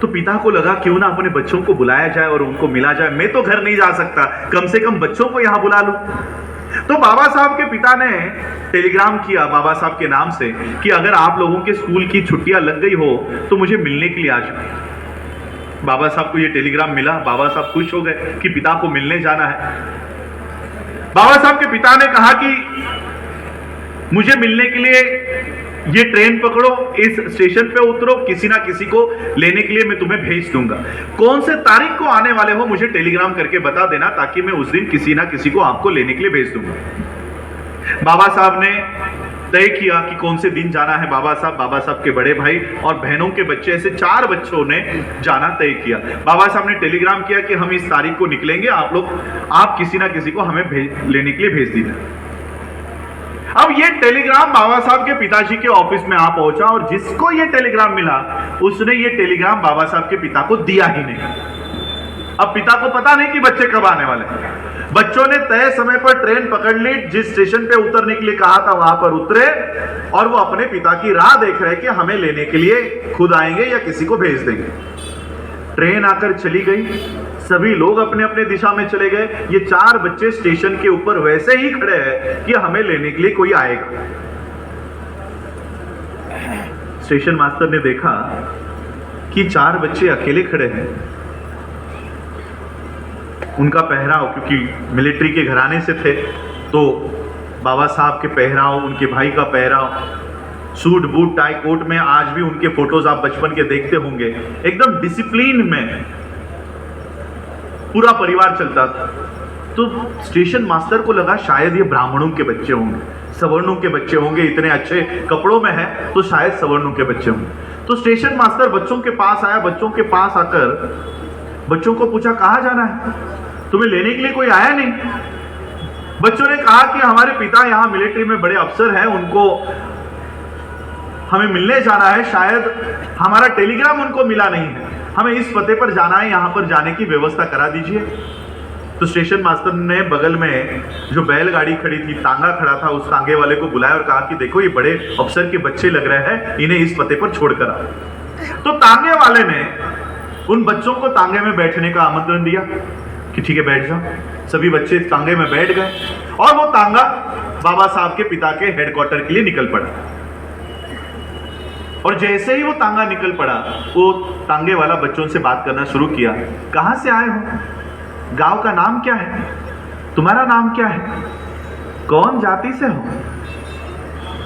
तो पिता को लगा क्यों ना अपने बच्चों को बुलाया जाए और उनको मिला जाए। मैं तो घर नहीं जा सकता, कम से कम बच्चों को यहां बुला लूं। तो बाबा साहब के पिता ने टेलीग्राम किया बाबा साहब के नाम से कि अगर आप लोगों के स्कूल की छुट्टियां लग गई हो तो मुझे मिलने के लिए आ जाओ। बाबा साहब को ये टेलीग्राम मिला, बाबा साहब खुश हो गए कि पिता को मिलने जाना है। बाबा साहब के पिता ने कहा कि मुझे मिलने के लिए ये ट्रेन पकड़ो, इस स्टेशन पे उतरो, किसी ना किसी को लेने के लिए मैं तुम्हें भेज दूंगा। कौन से तारीख को आने वाले हो मुझे टेलीग्राम करके बता देना, ताकि मैं उस दिन किसी ना किसी को आपको लेने के लिए भेज दूंगा। बाबा साहब ने तय किया कि कौन से दिन जाना है। बाबा साहब के बड़े भाई और बहनों के बच्चे, ऐसे 4 बच्चों ने जाना तय किया। बाबा साहब ने टेलीग्राम किया कि हम इस तारीख को निकलेंगे, आप किसी ना किसी को हमें लेने के लिए भेज दीजिए। अब ये टेलीग्राम बाबा साहब के पिताजी के ऑफिस में आ पहुंचा और जिसको ये टेलीग्राम मिला उसने ये टेलीग्राम बाबा साहब के पिता को दिया ही नहीं। अब पिता को पता नहीं कि बच्चे कब आने वाले हैं। बच्चों ने तय समय पर ट्रेन पकड़ ली, जिस स्टेशन पे उतरने के लिए कहा था वहां पर उतरे और वो अपने पिता की राह देख रहे कि हमें लेने के लिए खुद आएंगे या किसी को भेज देंगे। ट्रेन आकर चली गई, सभी लोग अपने अपने दिशा में चले गए। ये 4 बच्चे स्टेशन के ऊपर वैसे ही खड़े हैं कि हमें लेने के लिए कोई आएगा। स्टेशन मास्टर ने देखा कि 4 बच्चे अकेले खड़े हैं। उनका पहराव, क्योंकि मिलिट्री के घराने से थे, तो बाबा साहब के पहराव, उनके भाई का पहराव, सूट बूट टाई कोट में, आज भी उनके फोटोज आप बचपन के देखते होंगे, एकदम डिसिप्लिन में पूरा परिवार चलता था। तो स्टेशन मास्टर को लगा शायद ये ब्राह्मणों के बच्चे होंगे, सवर्णों के बच्चे होंगे, इतने अच्छे कपड़ों में है तो शायद सवर्णों के बच्चे होंगे। तो स्टेशन मास्टर बच्चों के पास आया, बच्चों के पास आकर बच्चों को पूछा कहाँ जाना है, तुम्हें लेने के लिए कोई आया नहीं? बच्चों ने कहा कि हमारे पिता यहाँ मिलिट्री में बड़े अफसर हैं, उनको हमें मिलने जाना है, शायद हमारा टेलीग्राम उनको मिला नहीं है, हमें इस पते पर जाना है, यहाँ पर जाने की व्यवस्था करा दीजिए। तो स्टेशन मास्टर ने बगल में जो बैलगाड़ी खड़ी थी, तांगा खड़ा था, उस तांगे वाले को बुलाया और कहा कि देखो ये बड़े अफसर के बच्चे लग रहे हैं, इन्हें इस पते पर छोड़कर आओ। तो तांगे वाले ने उन बच्चों को तांगे में बैठने का आमंत्रण दिया कि ठीक है बैठ जाओ। सभी बच्चे तांगे में बैठ गए और वो तांगा बाबा साहब के पिता के हेडक्वार्टर के लिए निकल पड़ा। और जैसे ही वो तांगा निकल पड़ा, वो तांगे वाला बच्चों से बात करना शुरू किया। कहां से आए हो? गांव का नाम क्या है? तुम्हारा नाम क्या है? कौन जाति से हो?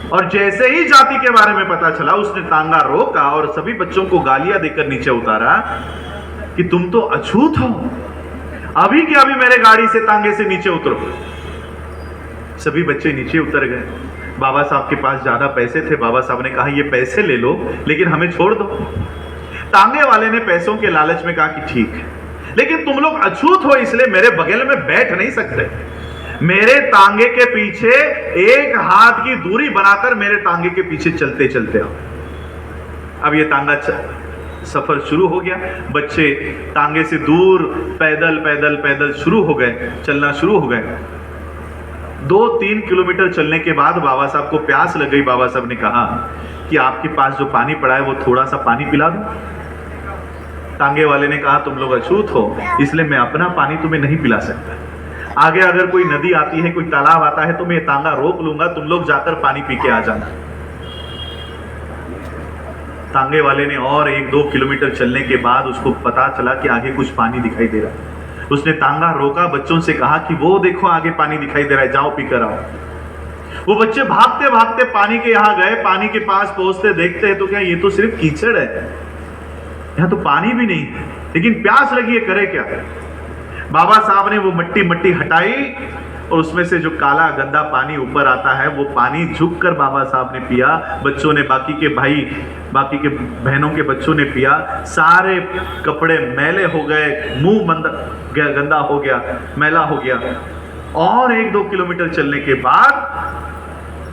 और जैसे ही जाति के बारे में पता चला, उसने तांगा रोका और सभी बच्चों को गालियां देकर नीचे उतारा कि तुम तो अछूत हो, अभी के अभी मेरे गाड़ी से तांगे से नीचे उतरो। सभी बच्चे नीचे उतर गए। बाबा साहब के पास ज्यादा पैसे थे। बाबा साहब ने कहा ये पैसे ले लो, लेकिन हमें छोड़ दो। तांगे वाले ने पैसों के लालच में कहा कि ठीक है, लेकिन तुम लोग अछूत हो इसलिए मेरे बगल में बैठ नहीं सकते। मेरे तांगे के पीछे एक हाथ की दूरी बनाकर मेरे तांगे के पीछे चलते चलते आओ। अब ये तांगा सफर शुरू हो गया। बच्चे तांगे से दूर पैदल पैदल पैदल शुरू हो गए, चलना शुरू हो गए। 2-3 किलोमीटर चलने के बाद बाबा साहब को प्यास लग गई। बाबा साहब ने कहा कि आपके पास जो पानी पड़ा है वो थोड़ा सा पानी पिला दो। तांगे वाले ने कहा तुम लोग अछूत हो इसलिए मैं अपना पानी तुम्हें नहीं पिला सकता। आगे अगर कोई नदी आती है, कोई तालाब आता है तो मैं तांगा रोक लूंगा, तुम लोग जाकर पानी पी के आ जाना। तांगे वाले ने और 1-2 किलोमीटर चलने के बाद उसको पता चला कि आगे कुछ पानी दिखाई दे रहा है। उसने तांगा रोका, बच्चों से कहा कि वो देखो आगे पानी दिखाई दे रहा है, जाओ पीकर आओ। वो बच्चे भागते भागते पानी के यहां गए। पानी के पास पहुंचते देखते हैं तो क्या ये तो सिर्फ कीचड़ है, यहां तो पानी भी नहीं, लेकिन प्यास लगी है, करे क्या। बाबा साहब ने वो मट्टी हटाई और उसमें से जो काला गंदा पानी ऊपर आता है वो पानी झुककर बाबा साहब ने पिया। बच्चों ने, बाकी के बहनों के बच्चों ने पिया। सारे कपड़े मैले हो गए, मुंह गंदा हो गया, मैला हो गया। और 1-2 किलोमीटर चलने के बाद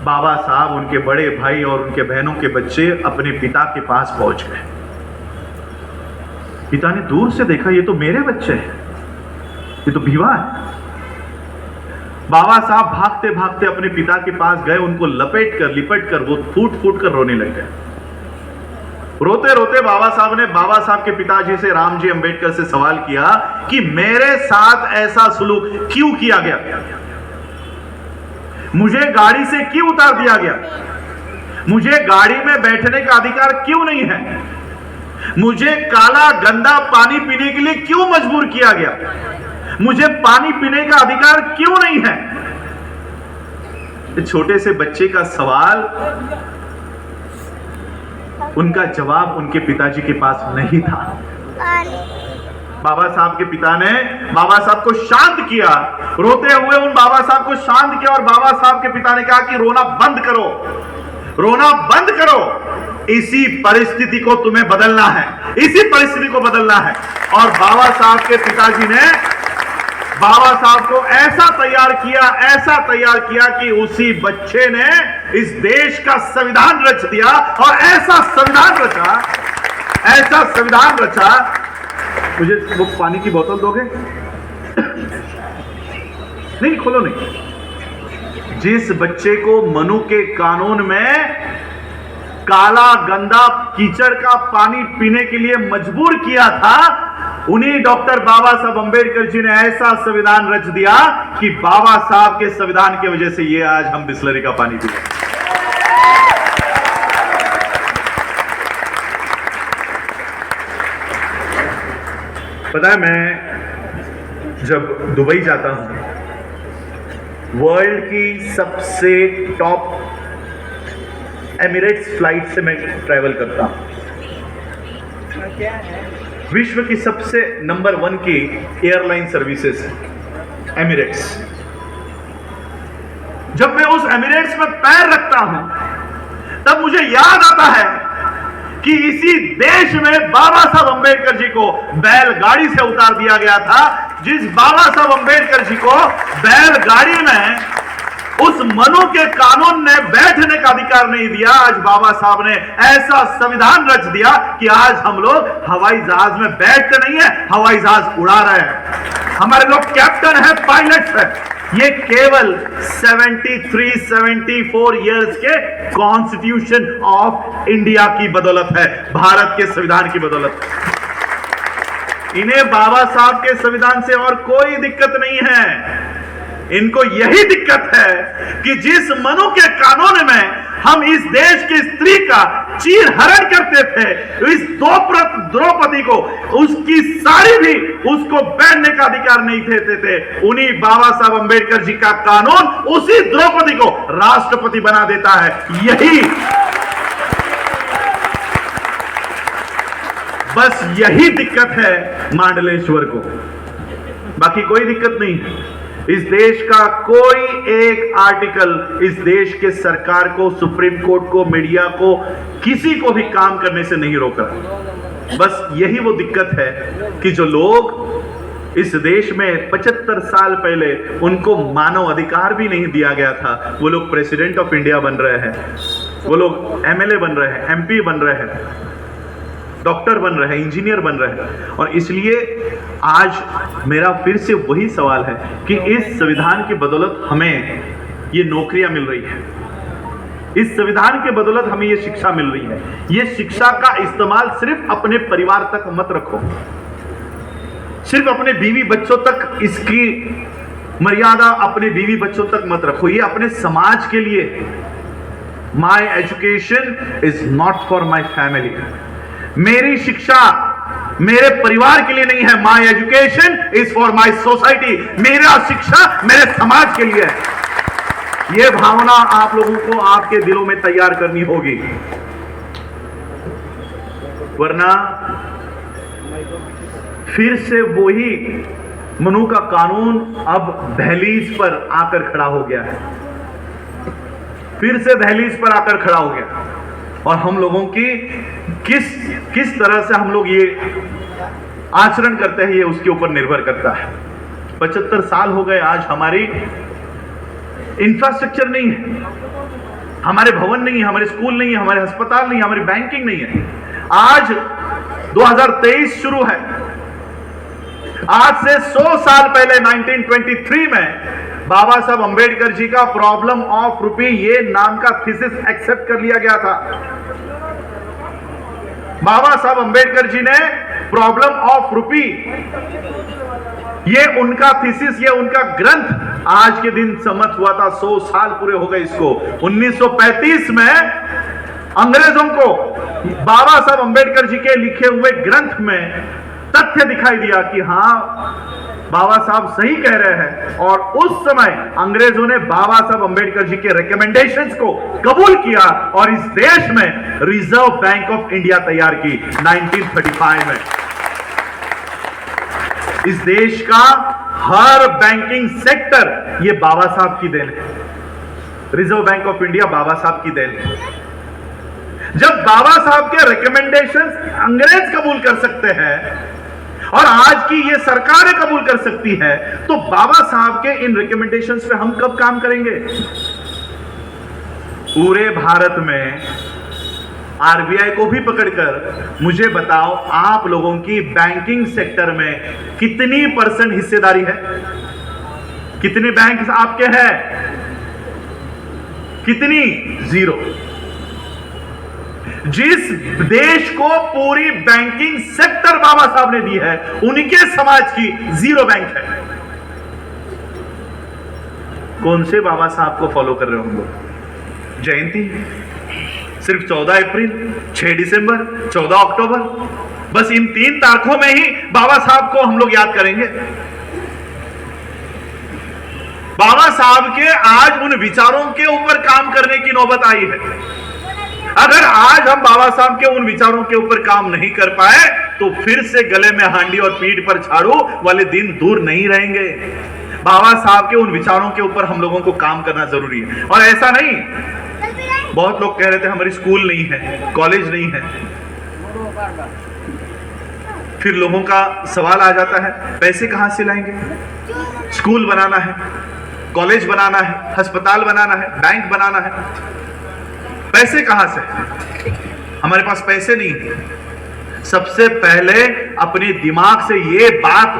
बाबा साहब, उनके बड़े भाई और उनके बहनों के बच्चे अपने पिता के पास पहुंच गए। पिता ने दूर से देखा, ये तो मेरे बच्चे हैं, ये तो भीवा है। बाबा साहब भागते भागते अपने पिता के पास गए, उनको लिपट कर वो फूट कर रोने लग गए। रोते रोते बाबा साहब के पिताजी से, रामजी अंबेडकर से सवाल किया कि मेरे साथ ऐसा सलूक क्यों किया गया, मुझे गाड़ी से क्यों उतार दिया गया, मुझे गाड़ी में बैठने का अधिकार क्यों नहीं है, मुझे काला गंदा पानी पीने के लिए क्यों मजबूर किया गया, मुझे पानी पीने का अधिकार क्यों नहीं है। छोटे से बच्चे का सवाल, उनका जवाब उनके पिताजी के पास नहीं था। बाबा साहब के पिता ने बाबा साहब को शांत किया, रोते हुए उन बाबा साहब को शांत किया और बाबा साहब के पिता ने कहा कि रोना बंद करो, रोना बंद करो, इसी परिस्थिति को तुम्हें बदलना है, इसी परिस्थिति को बदलना है। और बाबा साहब के पिताजी ने बाबा साहब को ऐसा तैयार किया कि उसी बच्चे ने इस देश का संविधान रच दिया। और ऐसा संविधान रचा। मुझे वो पानी की बोतल दोगे? नहीं, खोलो नहीं। जिस बच्चे को मनु के कानून में काला गंदा कीचड़ का पानी पीने के लिए मजबूर किया था, उन्हीं डॉक्टर बाबा साहब अंबेडकर जी ने ऐसा संविधान रच दिया कि बाबा साहब के संविधान की वजह से ये आज हम बिस्लरी का पानी पी रहे हैं। पता है, मैं जब दुबई जाता हूं, वर्ल्ड की सबसे टॉप एमिरेट्स फ्लाइट से मैं ट्रैवल करता हूं। विश्व की सबसे नंबर 1 की एयरलाइन सर्विसेज एमिरेट्स। जब मैं उस एमिरेट्स में पैर रखता हूं तब मुझे याद आता है कि इसी देश में बाबा साहब अंबेडकर जी को बैलगाड़ी से उतार दिया गया था। जिस बाबा साहब अंबेडकर जी को बैलगाड़ी में उस मनु के कानून ने बैठने का अधिकार नहीं दिया, आज बाबा साहब ने ऐसा संविधान रच दिया कि आज हम लोग हवाई जहाज में बैठते नहीं है, हवाई जहाज उड़ा रहे हैं। हमारे लोग कैप्टन है, पायलट है। ये केवल 74 इयर्स के कॉन्स्टिट्यूशन ऑफ इंडिया की बदौलत है, भारत के संविधान की बदौलत। इन्हें बाबा साहब के संविधान से और कोई दिक्कत नहीं है। इनको यही दिक्कत है कि जिस मनु के कानून में हम इस देश की स्त्री का चीरहरण करते थे, इस द्रौपदी को उसकी साड़ी भी उसको पहनने का अधिकार नहीं देते थे, उन्हीं बाबा साहब अंबेडकर जी का कानून उसी द्रौपदी को राष्ट्रपति बना देता है। यही दिक्कत है मांडलेश्वर को, बाकी कोई दिक्कत नहीं है। इस देश का कोई एक आर्टिकल इस देश के सरकार को, सुप्रीम कोर्ट को, मीडिया को, किसी को भी काम करने से नहीं रोका। बस यही वो दिक्कत है कि जो लोग इस देश में 75 साल पहले उनको मानव अधिकार भी नहीं दिया गया था, वो लोग प्रेसिडेंट ऑफ इंडिया बन रहे हैं, वो लोग एमएलए बन रहे हैं, एमपी बन रहे हैं, डॉक्टर बन रहे हैं, इंजीनियर बन रहे हैं। और इसलिए आज मेरा फिर से वही सवाल है कि इस संविधान की बदौलत हमें ये नौकरियां मिल रही है, इस संविधान के बदौलत हमें ये शिक्षा मिल रही है। ये शिक्षा का इस्तेमाल सिर्फ अपने परिवार तक मत रखो, सिर्फ अपने बीवी बच्चों तक इसकी मर्यादा अपने बीवी बच्चों तक मत रखो, ये अपने समाज के लिए, my education is not for my family. मेरी शिक्षा मेरे परिवार के लिए नहीं है। My education is for my society. मेरा शिक्षा मेरे समाज के लिए है। यह भावना आप लोगों को आपके दिलों में तैयार करनी होगी, वरना फिर से वही मनु का कानून अब दहलीज पर आकर खड़ा हो गया है। फिर से दहलीज पर आकर खड़ा हो गया और हम लोगों की किस तरह से हम लोग ये आचरण करते हैं, ये उसके ऊपर निर्भर करता है। 75 साल हो गए आज, हमारी इंफ्रास्ट्रक्चर नहीं है, हमारे भवन नहीं है, हमारे स्कूल नहीं है, हमारे अस्पताल नहीं है, हमारी बैंकिंग नहीं है। आज 2023 शुरू है। आज से 100 साल पहले 1923 में बाबा साहब अंबेडकर जी का प्रॉब्लम ऑफ रुपी ये नाम का थीसिस एक्सेप्ट कर लिया गया था। बाबा साहब अंबेडकर जी ने प्रॉब्लम ऑफ रुपी, ये उनका थीसिस, ये उनका ग्रंथ आज के दिन सम्मत हुआ था। 100 साल पूरे हो गए इसको। 1935 में अंग्रेजों को बाबा साहब अंबेडकर जी के लिखे हुए ग्रंथ में तथ्य दिखाई दिया कि हां, बाबा साहब सही कह रहे हैं, और उस समय अंग्रेजों ने बाबा साहब अंबेडकर जी के रिकमेंडेशंस को कबूल किया और इस देश में रिजर्व बैंक ऑफ इंडिया तैयार की 1935 में। इस देश का हर बैंकिंग सेक्टर ये बाबा साहब की देन है। रिजर्व बैंक ऑफ इंडिया बाबा साहब की देन है। जब बाबा साहब के रिकमेंडेशंस अंग्रेज कबूल कर सकते हैं और आज की ये सरकारें कबूल कर सकती है, तो बाबा साहब के इन रिकमेंडेशंस पे हम कब काम करेंगे? पूरे भारत में आरबीआई को भी पकड़कर मुझे बताओ, आप लोगों की बैंकिंग सेक्टर में कितनी % हिस्सेदारी है? कितने बैंक आपके हैं? कितनी? 0। जिस देश को पूरी बैंकिंग सेक्टर बाबा साहब ने दी है, उनके समाज की 0 बैंक है। कौन से बाबा साहब को फॉलो कर रहे हो हम लोग? जयंती सिर्फ 14 अप्रैल, 6 दिसंबर, 14 अक्टूबर, बस इन 3 तारीखों में ही बाबा साहब को हम लोग याद करेंगे। बाबा साहब के आज उन विचारों के ऊपर काम करने की नौबत आई है। अगर आज हम बाबा साहब के उन विचारों के ऊपर काम नहीं कर पाए, तो फिर से गले में हांडी और पीठ पर झाड़ू वाले दिन दूर नहीं रहेंगे। बाबा साहब के उन विचारों के ऊपर हम लोगों को काम करना जरूरी है। और ऐसा नहीं, बहुत लोग कह रहे थे हमारी स्कूल नहीं है, कॉलेज नहीं है। फिर लोगों का सवाल आ जाता है, पैसे कहां से लाएंगे? स्कूल बनाना है, कॉलेज बनाना है, अस्पताल बनाना है, बैंक बनाना है, पैसे कहां से? हमारे पास पैसे नहीं है। सबसे पहले अपने दिमाग से ये बात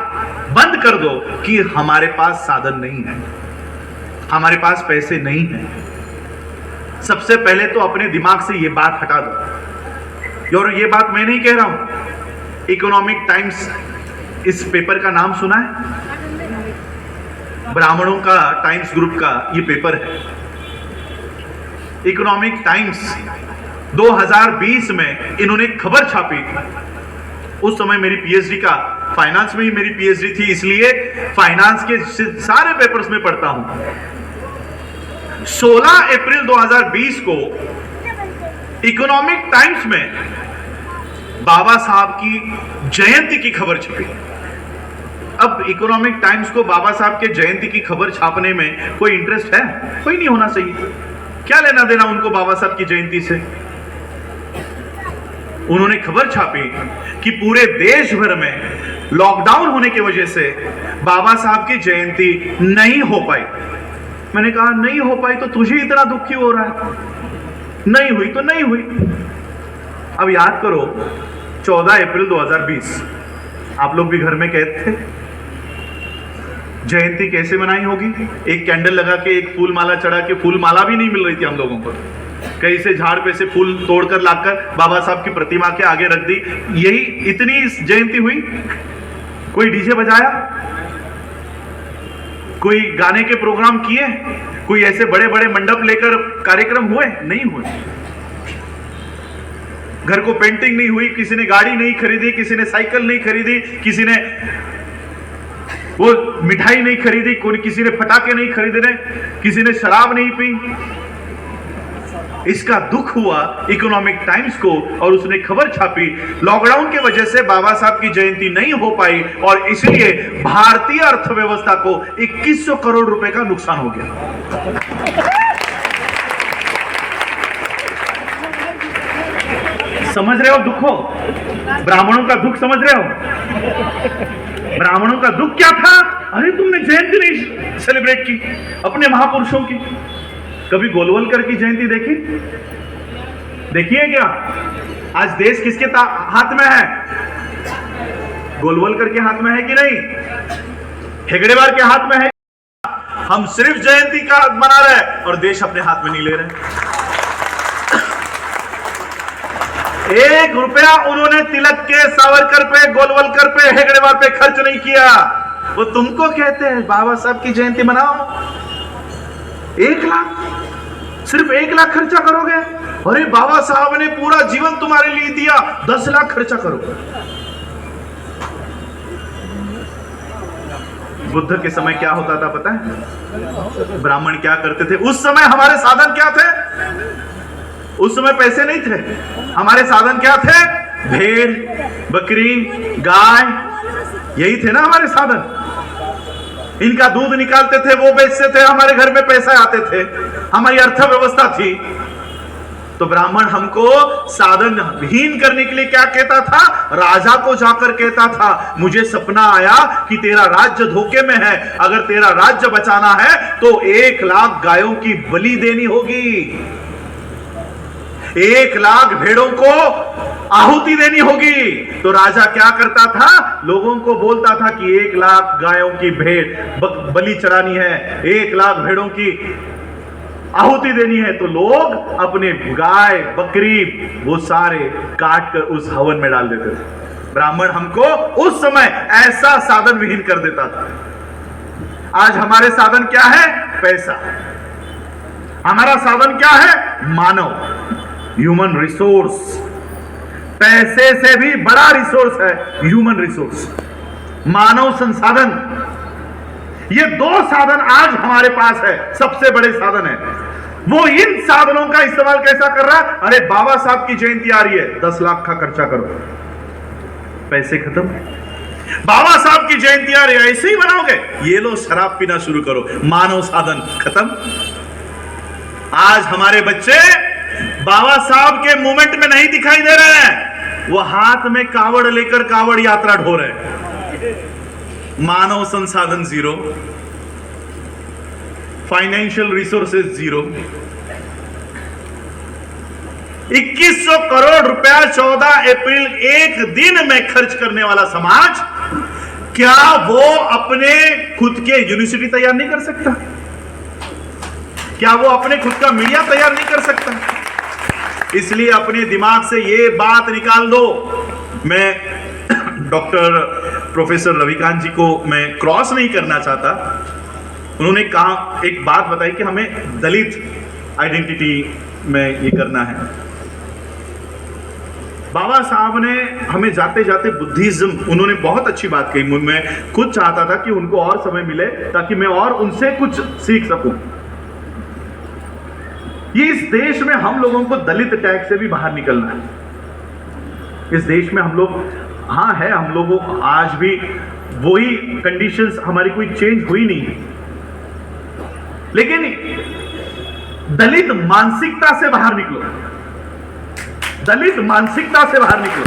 बंद कर दो कि हमारे पास साधन नहीं है, हमारे पास पैसे नहीं है। सबसे पहले तो अपने दिमाग से ये बात हटा दो। और ये बात मैं नहीं कह रहा हूं, इकोनॉमिक टाइम्स, इस पेपर का नाम सुना है? ब्राह्मणों का टाइम्स ग्रुप का ये पेपर है। इकोनॉमिक टाइम्स 2020 में इन्होंने खबर छापी। उस समय मेरी पीएचडी का, फाइनेंस में ही मेरी पीएचडी थी, इसलिए फाइनेंस के सारे पेपर्स में पढ़ता हूं। 16 अप्रैल 2020 को इकोनॉमिक टाइम्स में बाबा साहब की जयंती की खबर छपी। अब इकोनॉमिक टाइम्स को बाबा साहब के जयंती की खबर छापने में कोई इंटरेस्ट है? कोई नहीं होना चाहिए। क्या लेना देना उनको बाबा साहब की जयंती से? उन्होंने खबर छापी कि पूरे देश भर में लॉकडाउन होने की वजह से बाबा साहब की जयंती नहीं हो पाई। मैंने कहा नहीं हो पाई तो तुझे इतना दुख क्यों हो रहा है? नहीं हुई तो नहीं हुई। अब याद करो, 14 अप्रैल 2020 आप लोग भी घर में कैद थे। जयंती कैसे मनाई होगी? एक कैंडल लगा के, एक फूल माला चढ़ा के, फूल माला भी नहीं मिल रही थी हम लोगों को, कहीं से झाड़ पे से फूल तोड़कर लाकर बाबा साहब की प्रतिमा के आगे रख दी। यही इतनी जयंती हुई? कोई डीजे बजाया? कोई गाने के प्रोग्राम किए? कोई ऐसे बड़े बड़े मंडप लेकर कार्यक्रम हुए? नहीं हुए। घर को पेंटिंग नहीं हुई, किसी ने गाड़ी नहीं खरीदी, किसी ने साइकिल नहीं खरीदी, किसी ने वो मिठाई नहीं खरीदी, कोई किसी ने पटाखे नहीं खरीदे, किसी ने शराब नहीं पी। इसका दुख हुआ इकोनॉमिक टाइम्स को, और उसने खबर छापी लॉकडाउन की वजह से बाबा साहब की जयंती नहीं हो पाई और इसलिए भारतीय अर्थव्यवस्था को 2100 करोड़ रुपए का नुकसान हो गया। समझ रहे हो दुख हो? ब्राह्मणों का दुख समझ रहे हो? ब्राह्मणों का दुख क्या था? अरे तुमने जयंती नहीं सेलिब्रेट की अपने महापुरुषों की। कभी गोलवलकर की जयंती देखी? देखिए क्या? आज देश किसके हाथ में है? गोलवलकर के हाथ में है कि नहीं? हेगड़ेवार के हाथ में है? हम सिर्फ जयंती का मना रहे हैं और देश अपने हाथ में नहीं ले रहे। 1 रुपया उन्होंने तिलक के, सावरकर पे, गोलवलकर पे, हेगड़ेवार पे खर्च नहीं किया। वो तुमको कहते हैं बाबा साहब की जयंती मनाओ, 1 लाख, सिर्फ 1 लाख खर्चा करोगे? अरे बाबा साहब ने पूरा जीवन तुम्हारे लिए दिया, 10 लाख खर्चा करो। बुद्ध के समय क्या होता था पता है? ब्राह्मण क्या करते थे? उस समय हमारे साधन क्या थे? उस समय पैसे नहीं थे। हमारे साधन क्या थे? भेड़, बकरी, गाय, यही थे ना हमारे साधन। इनका दूध निकालते थे, वो बेचते थे, हमारे घर में पैसा आते थे, हमारी अर्थव्यवस्था थी। तो ब्राह्मण हमको साधन हीन करने के लिए क्या कहता था? राजा को जाकर कहता था मुझे सपना आया कि तेरा राज्य धोखे में है, अगर तेरा राज्य बचाना है तो 1 लाख गायों की बलि देनी होगी, 1 लाख भेड़ों को आहुति देनी होगी। तो राजा क्या करता था? लोगों को बोलता था कि 1 लाख गायों की भेड़ बलि चढ़ानी है, 1 लाख भेड़ों की आहुति देनी है। तो लोग अपने गाय, बकरी वो सारे काट कर उस हवन में डाल देते थे। ब्राह्मण हमको उस समय ऐसा साधन विहीन कर देता था। आज हमारे साधन क्या है? पैसा। हमारा साधन क्या है? मानव, ह्यूमन रिसोर्स। पैसे से भी बड़ा रिसोर्स है ह्यूमन रिसोर्स, मानव संसाधन। ये 2 साधन आज हमारे पास है, सबसे बड़े साधन है। वो इन साधनों का इस्तेमाल कैसा कर रहा है? अरे बाबा साहब की जयंती आ रही है, 10 लाख का खर्चा करो, पैसे खत्म। बाबा साहब की जयंती आ रही है, ऐसे ही बनाओगे? ये लो शराब पीना शुरू करो, मानव साधन खत्म। आज हमारे बच्चे बाबा साहब के मूवमेंट में नहीं दिखाई दे रहे हैं, वो हाथ में कावड़ लेकर कावड़ यात्रा ढो रहे हैं। मानव संसाधन 0, फाइनेंशियल रिसोर्सेज 0। 2100 करोड़ रुपया 14 अप्रैल एक दिन में खर्च करने वाला समाज, क्या वो अपने खुद के यूनिवर्सिटी तैयार नहीं कर सकता? क्या वो अपने खुद का मीडिया तैयार नहीं कर सकता? इसलिए अपने दिमाग से ये बात निकाल दो। मैं डॉक्टर प्रोफेसर रविकांत जी को मैं क्रॉस नहीं करना चाहता। उन्होंने कहा, एक बात बताई कि हमें दलित आइडेंटिटी में ये करना है। बाबा साहब ने हमें जाते जाते बुद्धिज्म, उन्होंने बहुत अच्छी बात कही। मैं खुद चाहता था कि उनको और समय मिले ताकि मैं और उनसे कुछ सीख सकूं। ये इस देश में हम लोगों को दलित टैग से भी बाहर निकलना है। इस देश में हम लोग, हाँ है, हम लोगों आज भी वही कंडीशंस, हमारी कोई चेंज हुई नहीं है, लेकिन दलित मानसिकता से बाहर निकलो। दलित मानसिकता से बाहर निकलो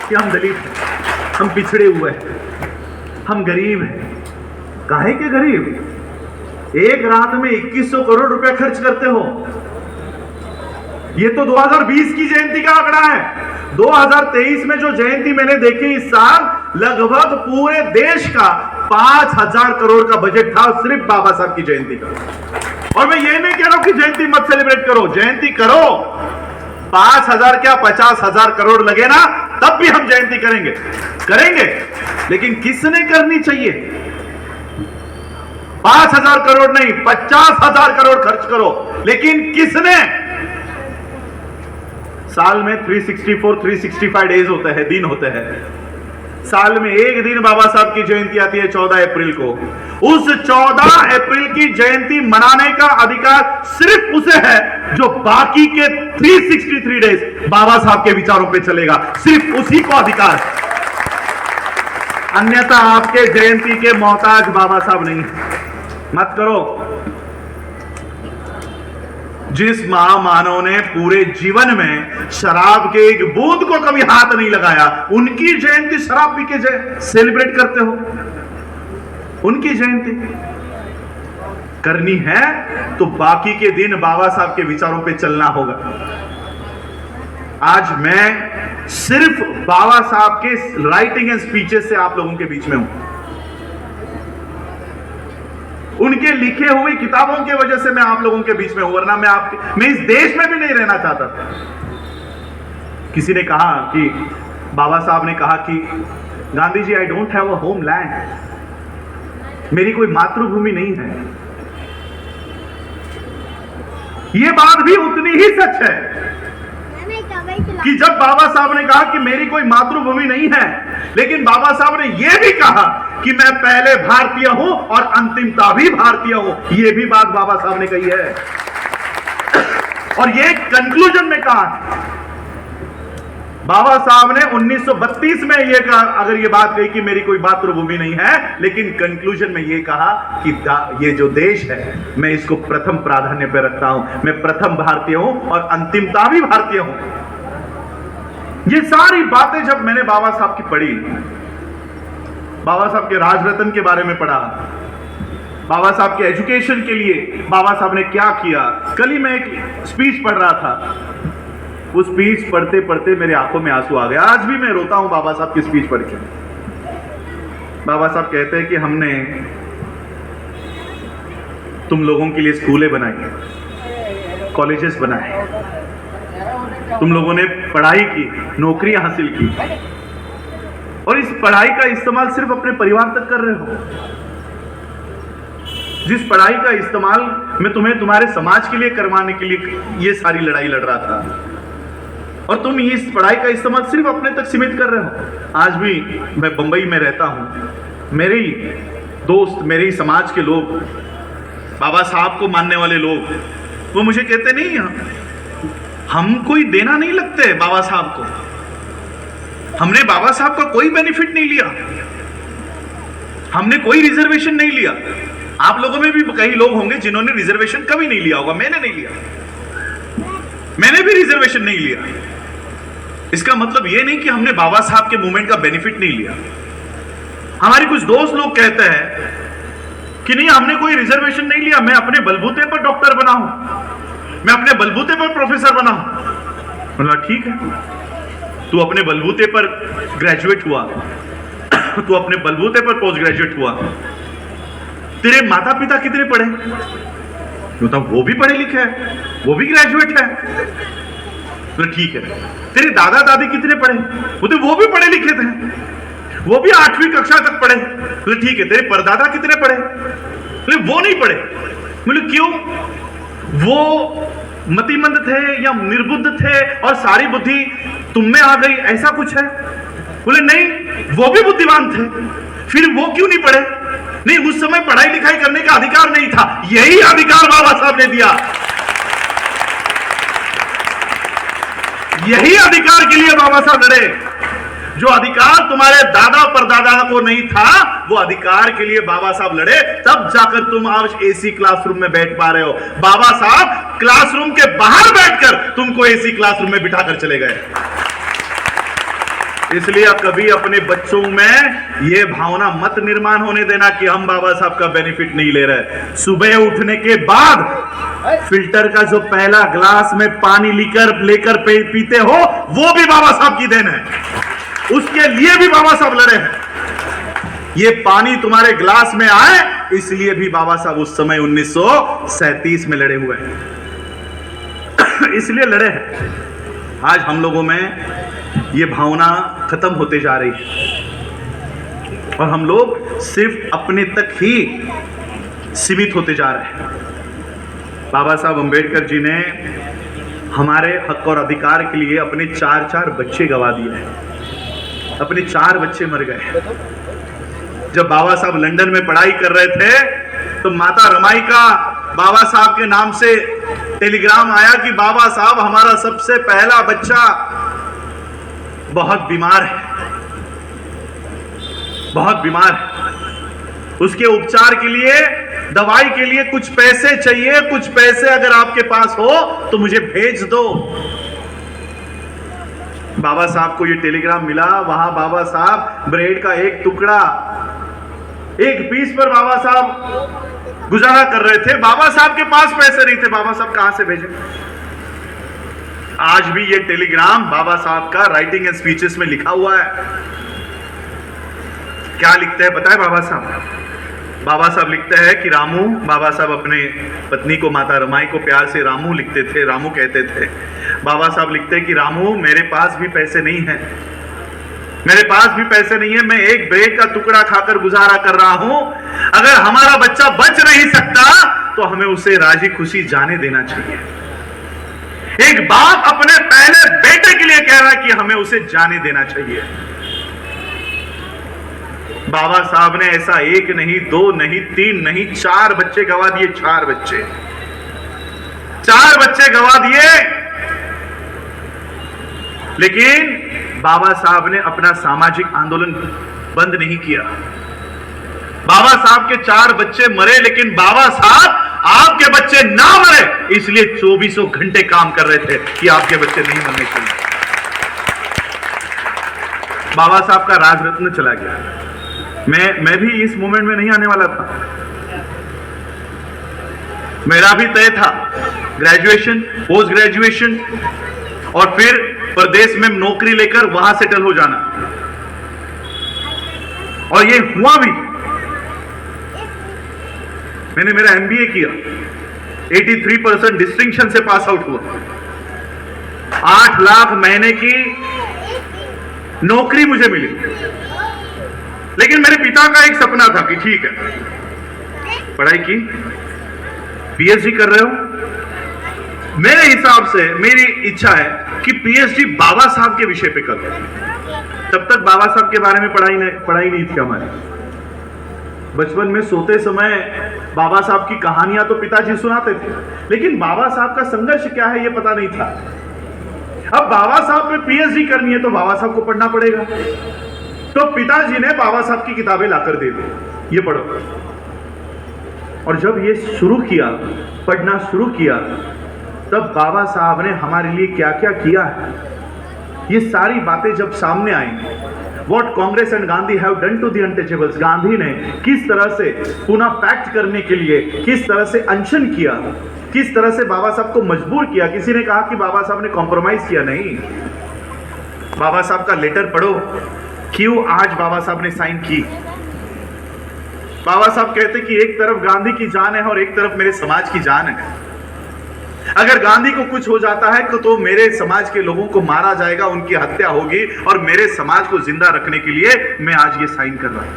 कि हम दलित हैं, हम पिछड़े हुए हैं, हम गरीब हैं। काहे के गरीब? एक रात में 2100 करोड़ रुपया खर्च करते हो। ये तो 2020 की जयंती का आंकड़ा है। 2023 में जो जयंती मैंने देखी इस साल, लगभग पूरे देश का 5000 करोड़ का बजट था सिर्फ बाबा साहब की जयंती का। और मैं ये नहीं कह रहा हूं कि जयंती मत सेलिब्रेट करो, जयंती करो। 5000 क्या 50,000 करोड़ लगे ना, तब भी हम जयंती करेंगे। लेकिन किसने करनी चाहिए? 5,000 करोड़ नहीं, 50,000 करोड़ खर्च करो, लेकिन किसने? साल में 365 डेज होते हैं, दिन होते हैं। साल में एक दिन बाबा साहब की जयंती आती है 14 अप्रैल को। उस 14 अप्रैल की जयंती मनाने का अधिकार सिर्फ उसे है जो बाकी के 363 डेज बाबा साहब के विचारों पे चलेगा, सिर्फ उसी को अधिकार है। अन्यथा आपके जयंती के मोहताज बाबा साहब नहीं। मत करो। जिस महामानव ने पूरे जीवन में शराब के एक बूंद को कभी हाथ नहीं लगाया, उनकी जयंती शराब पी के सेलिब्रेट करते हो। उनकी जयंती करनी है तो बाकी के दिन बाबा साहब के विचारों पे चलना होगा। आज मैं सिर्फ बाबा साहब के राइटिंग एंड स्पीचेस से आप लोगों के बीच में हूं। उनके लिखे हुए किताबों की वजह से मैं आप लोगों के बीच में हूं, वरना मैं इस देश में भी नहीं रहना चाहता था। किसी ने कहा कि बाबा साहब ने कहा कि Gandhi ji, I don't have a homeland, मेरी कोई मातृभूमि नहीं है। यह बात भी उतनी ही सच है कि जब बाबा साहब ने कहा कि मेरी कोई मातृभूमि नहीं है, लेकिन बाबा साहब ने यह भी कहा कि मैं पहले भारतीय हूं और अंतिमता भी भारतीय हूं। यह भी बात बाबा साहब ने कही है और यह कंक्लूजन में कहा। बाबा साहब ने 1932 में यह कहा, अगर यह बात कही कि मेरी कोई मातृभूमि नहीं है, लेकिन कंक्लूजन में यह कहा कि ये जो देश है मैं इसको प्रथम प्राधान्य पर रखता हूं, मैं प्रथम भारतीय हूं और अंतिमता भी भारतीय हूं। ये सारी बातें जब मैंने बाबा साहब की पढ़ी, बाबा साहब के राजरत्न के बारे में पढ़ा, बाबा साहब के एजुकेशन के लिए बाबा साहब ने क्या किया। कल ही मैं एक स्पीच पढ़ रहा था, वो स्पीच पढ़ते पढ़ते मेरे आंखों में आंसू आ गया। आज भी मैं रोता हूं बाबा साहब की स्पीच पढ़ के। बाबा साहब कहते हैं कि हमने तुम लोगों के लिए स्कूलें बनाई, कॉलेजेस बनाए, तुम लोगों ने पढ़ाई की, नौकरियां हासिल की, और इस पढ़ाई का इस्तेमाल सिर्फ अपने परिवार तक कर रहे हो। जिस पढ़ाई का इस्तेमाल मैं तुम्हें तुम्हारे समाज के लिए करवाने के लिए ये सारी लड़ाई लड़ रहा था, और तुम इस पढ़ाई का इस्तेमाल सिर्फ अपने तक सीमित कर रहे हो। आज भी मैं बंबई में रहता हूं, मेरे दोस्त, मेरे समाज के लोग, बाबा साहब को मानने वाले लोग, वो मुझे कहते नहीं, हम कोई देना नहीं लगते बाबा साहब को, हमने बाबा साहब का कोई बेनिफिट नहीं लिया, हमने कोई रिजर्वेशन नहीं लिया। आप लोगों में भी कई लोग होंगे जिन्होंने रिजर्वेशन कभी नहीं लिया होगा, मैंने नहीं लिया, मैंने भी रिजर्वेशन नहीं लिया। इसका मतलब यह नहीं कि हमने बाबा साहब के मूवमेंट का बेनिफिट नहीं लिया। हमारे कुछ दोस्त लोग कहते हैं कि नहीं, हमने कोई रिजर्वेशन नहीं लिया, मैं अपने बलबूते पर डॉक्टर बना हूं, मैं अपने बलबूते पर प्रोफेसर बना हूं। बोला ठीक है, तू अपने बलबूते पर ग्रेजुएट हुआ, तू अपने बलबूते पर पोस्ट ग्रेजुएट हुआ, तेरे माता पिता कितने पढ़े? तो वो भी पढ़े लिखे हैं, वो भी ग्रेजुएट है। तो ठीक है, तेरे दादा दादी कितने पढ़े? वो भी पढ़े लिखे थे, वो भी 8वीं कक्षा तक पढ़े। तो ठीक है, तेरे परदादा कितने पढ़े? वो नहीं पढ़े। बोले क्यों? वो मतिमंद थे या निर्बुद्ध थे और सारी बुद्धि तुम में आ गई, ऐसा कुछ है? बोले नहीं, वो भी बुद्धिमान थे, फिर वो क्यों नहीं पढ़े? नहीं, उस समय पढ़ाई लिखाई करने का अधिकार नहीं था, यही अधिकार बाबा साहब ने दिया। यही अधिकार के लिए बाबा साहब लड़े। जो अधिकार तुम्हारे दादा परदादा को नहीं था, वो अधिकार के लिए बाबा साहब लड़े, तब जाकर तुम आज एसी क्लासरूम में बैठ पा रहे हो। बाबा साहब क्लासरूम के बाहर बैठकर तुमको एसी क्लासरूम में बिठाकर चले गए। इसलिए कभी अपने बच्चों में यह भावना मत निर्माण होने देना कि हम बाबा साहब का बेनिफिट नहीं ले रहे। सुबह उठने के बाद फिल्टर का जो पहला ग्लास में पानी लेकर पीते हो, वो भी बाबा साहब की देन है, उसके लिए भी बाबा साहब लड़े हैं। ये पानी तुम्हारे ग्लास में आए, इसलिए भी बाबा साहब उस समय 1937 में लड़े हुए हैं। इसलिए लड़े हैं। आज हम लोगों में ये भावना खत्म होते जा रही है और हम लोग सिर्फ अपने तक ही सीमित होते जा रहे हैं। बाबा साहब अंबेडकर जी ने हमारे हक और अधिकार के लिए अपने 4 बच्चे गंवा दिए हैं। अपने 4 बच्चे मर गए। जब बाबा साहब लंदन में पढ़ाई कर रहे थे तो माता रमाई का बाबा साहब के नाम से टेलीग्राम आया कि बाबा साहब हमारा सबसे पहला बच्चा बहुत बीमार है, बहुत बीमार है, उसके उपचार के लिए, दवाई के लिए कुछ पैसे चाहिए, कुछ पैसे अगर आपके पास हो तो मुझे भेज दो। बाबा साहब को ये टेलीग्राम मिला। वहां बाबा साहब ब्रेड का एक टुकड़ा, एक पीस पर बाबा साहब गुजारा कर रहे थे। बाबा साहब के पास पैसे नहीं थे। बाबा साहब कहां से भेजे? आज भी ये टेलीग्राम बाबा साहब का राइटिंग एंड स्पीचेस में लिखा हुआ है। क्या लिखते हैं पता है बाबा साहब? बाबा साहब लिखते हैं कि रामू, बाबा साहब अपने पत्नी को, माता रमाई को प्यार से रामू लिखते थे, रामू कहते थे। बाबा साहब लिखते हैं कि रामू, मेरे पास भी पैसे नहीं है, मेरे पास भी पैसे नहीं है, मैं एक ब्रेड का टुकड़ा खाकर गुजारा कर रहा हूं। अगर हमारा बच्चा बच नहीं सकता तो हमें उसे राजी खुशी जाने देना चाहिए। एक बाप अपने पहले बेटे के लिए कह रहा है कि हमें उसे जाने देना चाहिए। बाबा साहब ने ऐसा 1 नहीं, 2 नहीं, 3 नहीं, 4 बच्चे गंवा दिए। 4 बच्चे, 4 बच्चे गंवा दिए। लेकिन बाबा साहब ने अपना सामाजिक आंदोलन बंद नहीं किया। बाबा साहब के 4 बच्चे मरे, लेकिन बाबा साहब आपके बच्चे ना मरे इसलिए 24 घंटे काम कर रहे थे कि आपके बच्चे नहीं मरने चाहिए। बाबा साहब का राजरत्न चला गया। मैं भी इस मोमेंट में नहीं आने वाला था। मेरा भी तय था ग्रेजुएशन, पोस्ट ग्रेजुएशन और फिर प्रदेश में नौकरी लेकर वहां सेटल हो जाना, और ये हुआ भी। मैंने मेरा एमबीए किया, 83% डिस्टिंक्शन से पास आउट हुआ। 8 लाख महीने की नौकरी मुझे मिली। लेकिन मेरे पिता का एक सपना था कि ठीक है, पढ़ाई की, पीएचडी कर रहे हो, मेरे हिसाब से मेरी इच्छा है कि पीएचडी बाबा साहब के विषय पे करो। तब तक बाबा साहब के बारे में पढ़ाई नहीं थी हमारी। बचपन में सोते समय बाबा साहब की कहानियां तो पिताजी सुनाते थे, लेकिन बाबा साहब का संघर्ष क्या है ये पता नहीं था। अब बाबा साहब पे पीएचडी करनी है तो बाबा साहब को पढ़ना पड़ेगा। तो पिताजी ने बाबा साहब की किताबें लाकर दे दी, ये पढ़ो। और जब ये शुरू किया, पढ़ना शुरू किया, तब बाबा साहब ने हमारे लिए क्या क्या किया है, ये सारी बातें जब सामने आई, what Congress and Gandhi have done to the untouchables, Gandhi ने किस तरह से पुनः पैक्ट करने के लिए किस तरह से अनशन किया, किस तरह से बाबा साहब को मजबूर किया। किसी ने कहा कि बाबा साहब ने कॉम्प्रोमाइज किया, नहीं। बाबा साहब का लेटर पढ़ो, क्यों आज बाबा साहब ने साइन की। बाबा साहब कहते कि एक तरफ गांधी की जान है और एक तरफ मेरे समाज की जान है। अगर गांधी को कुछ हो जाता है तो मेरे समाज के लोगों को मारा जाएगा, उनकी हत्या होगी, और मेरे समाज को जिंदा रखने के लिए मैं आज ये साइन कर रहा हूं।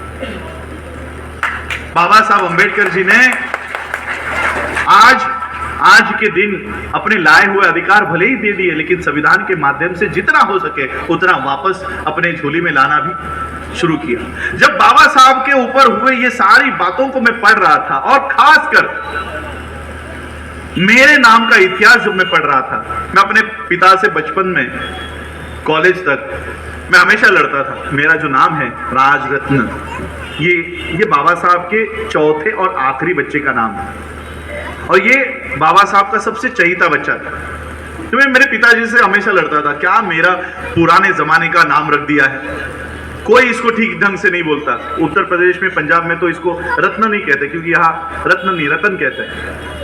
बाबा साहब अंबेडकर जी ने आज के दिन अपने लाए हुए अधिकार भले ही दे दिए, लेकिन संविधान के माध्यम से जितना हो सके उतना वापस अपने झोली में लाना भी शुरू किया। जब बाबा साहब के ऊपर हुए ये सारी बातों को मैं पढ़ रहा था, और खासकर मेरे नाम का इतिहास जब मैं पढ़ रहा था, मैं अपने पिता से बचपन में कॉलेज तक मैं हमेशा लड़ता था। मेरा जो नाम है राजरत्न, ये बाबा साहब के चौथे और आखिरी बच्चे का नाम है, और ये बाबा साहब का सबसे चहीता बच्चा था। तो मैं मेरे पिताजी से हमेशा लड़ता था, क्या मेरा पुराने जमाने का नाम रख दिया है, कोई इसको ठीक ढंग से नहीं बोलता। उत्तर प्रदेश में, पंजाब में तो इसको रत्न नहीं कहते, क्योंकि यहाँ रत्न नहीं रतन कहते हैं,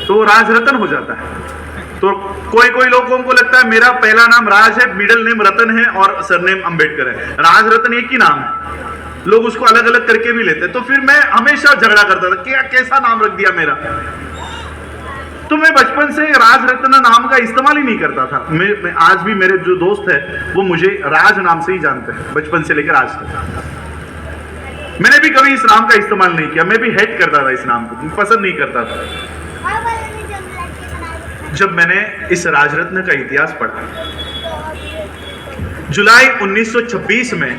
तो वो राजरत्न हो जाता है। तो कोई लोगों को लगता है मेरा पहला नाम राज है, मिडिल नेम रतन है और सरनेम अंबेडकर है। राजरत्न एक ही नाम है, लोग उसको अलग अलग करके भी लेते। तो फिर मैं हमेशा झगड़ा करता था, क्या कैसा नाम रख दिया मेरा। तो मैं बचपन से राजरत्न नाम का इस्तेमाल ही नहीं करता था। मैं आज भी मेरे जो दोस्त है वो मुझे राज नाम से ही जानते हैं, बचपन से लेकर आज तक। मैंने भी कभी इस नाम का इस्तेमाल नहीं किया, मैं भी हेट करता था इस नाम को, पसंद नहीं करता था। जब मैंने इस राजरत्न का इतिहास पढ़ा, जुलाई 1926 में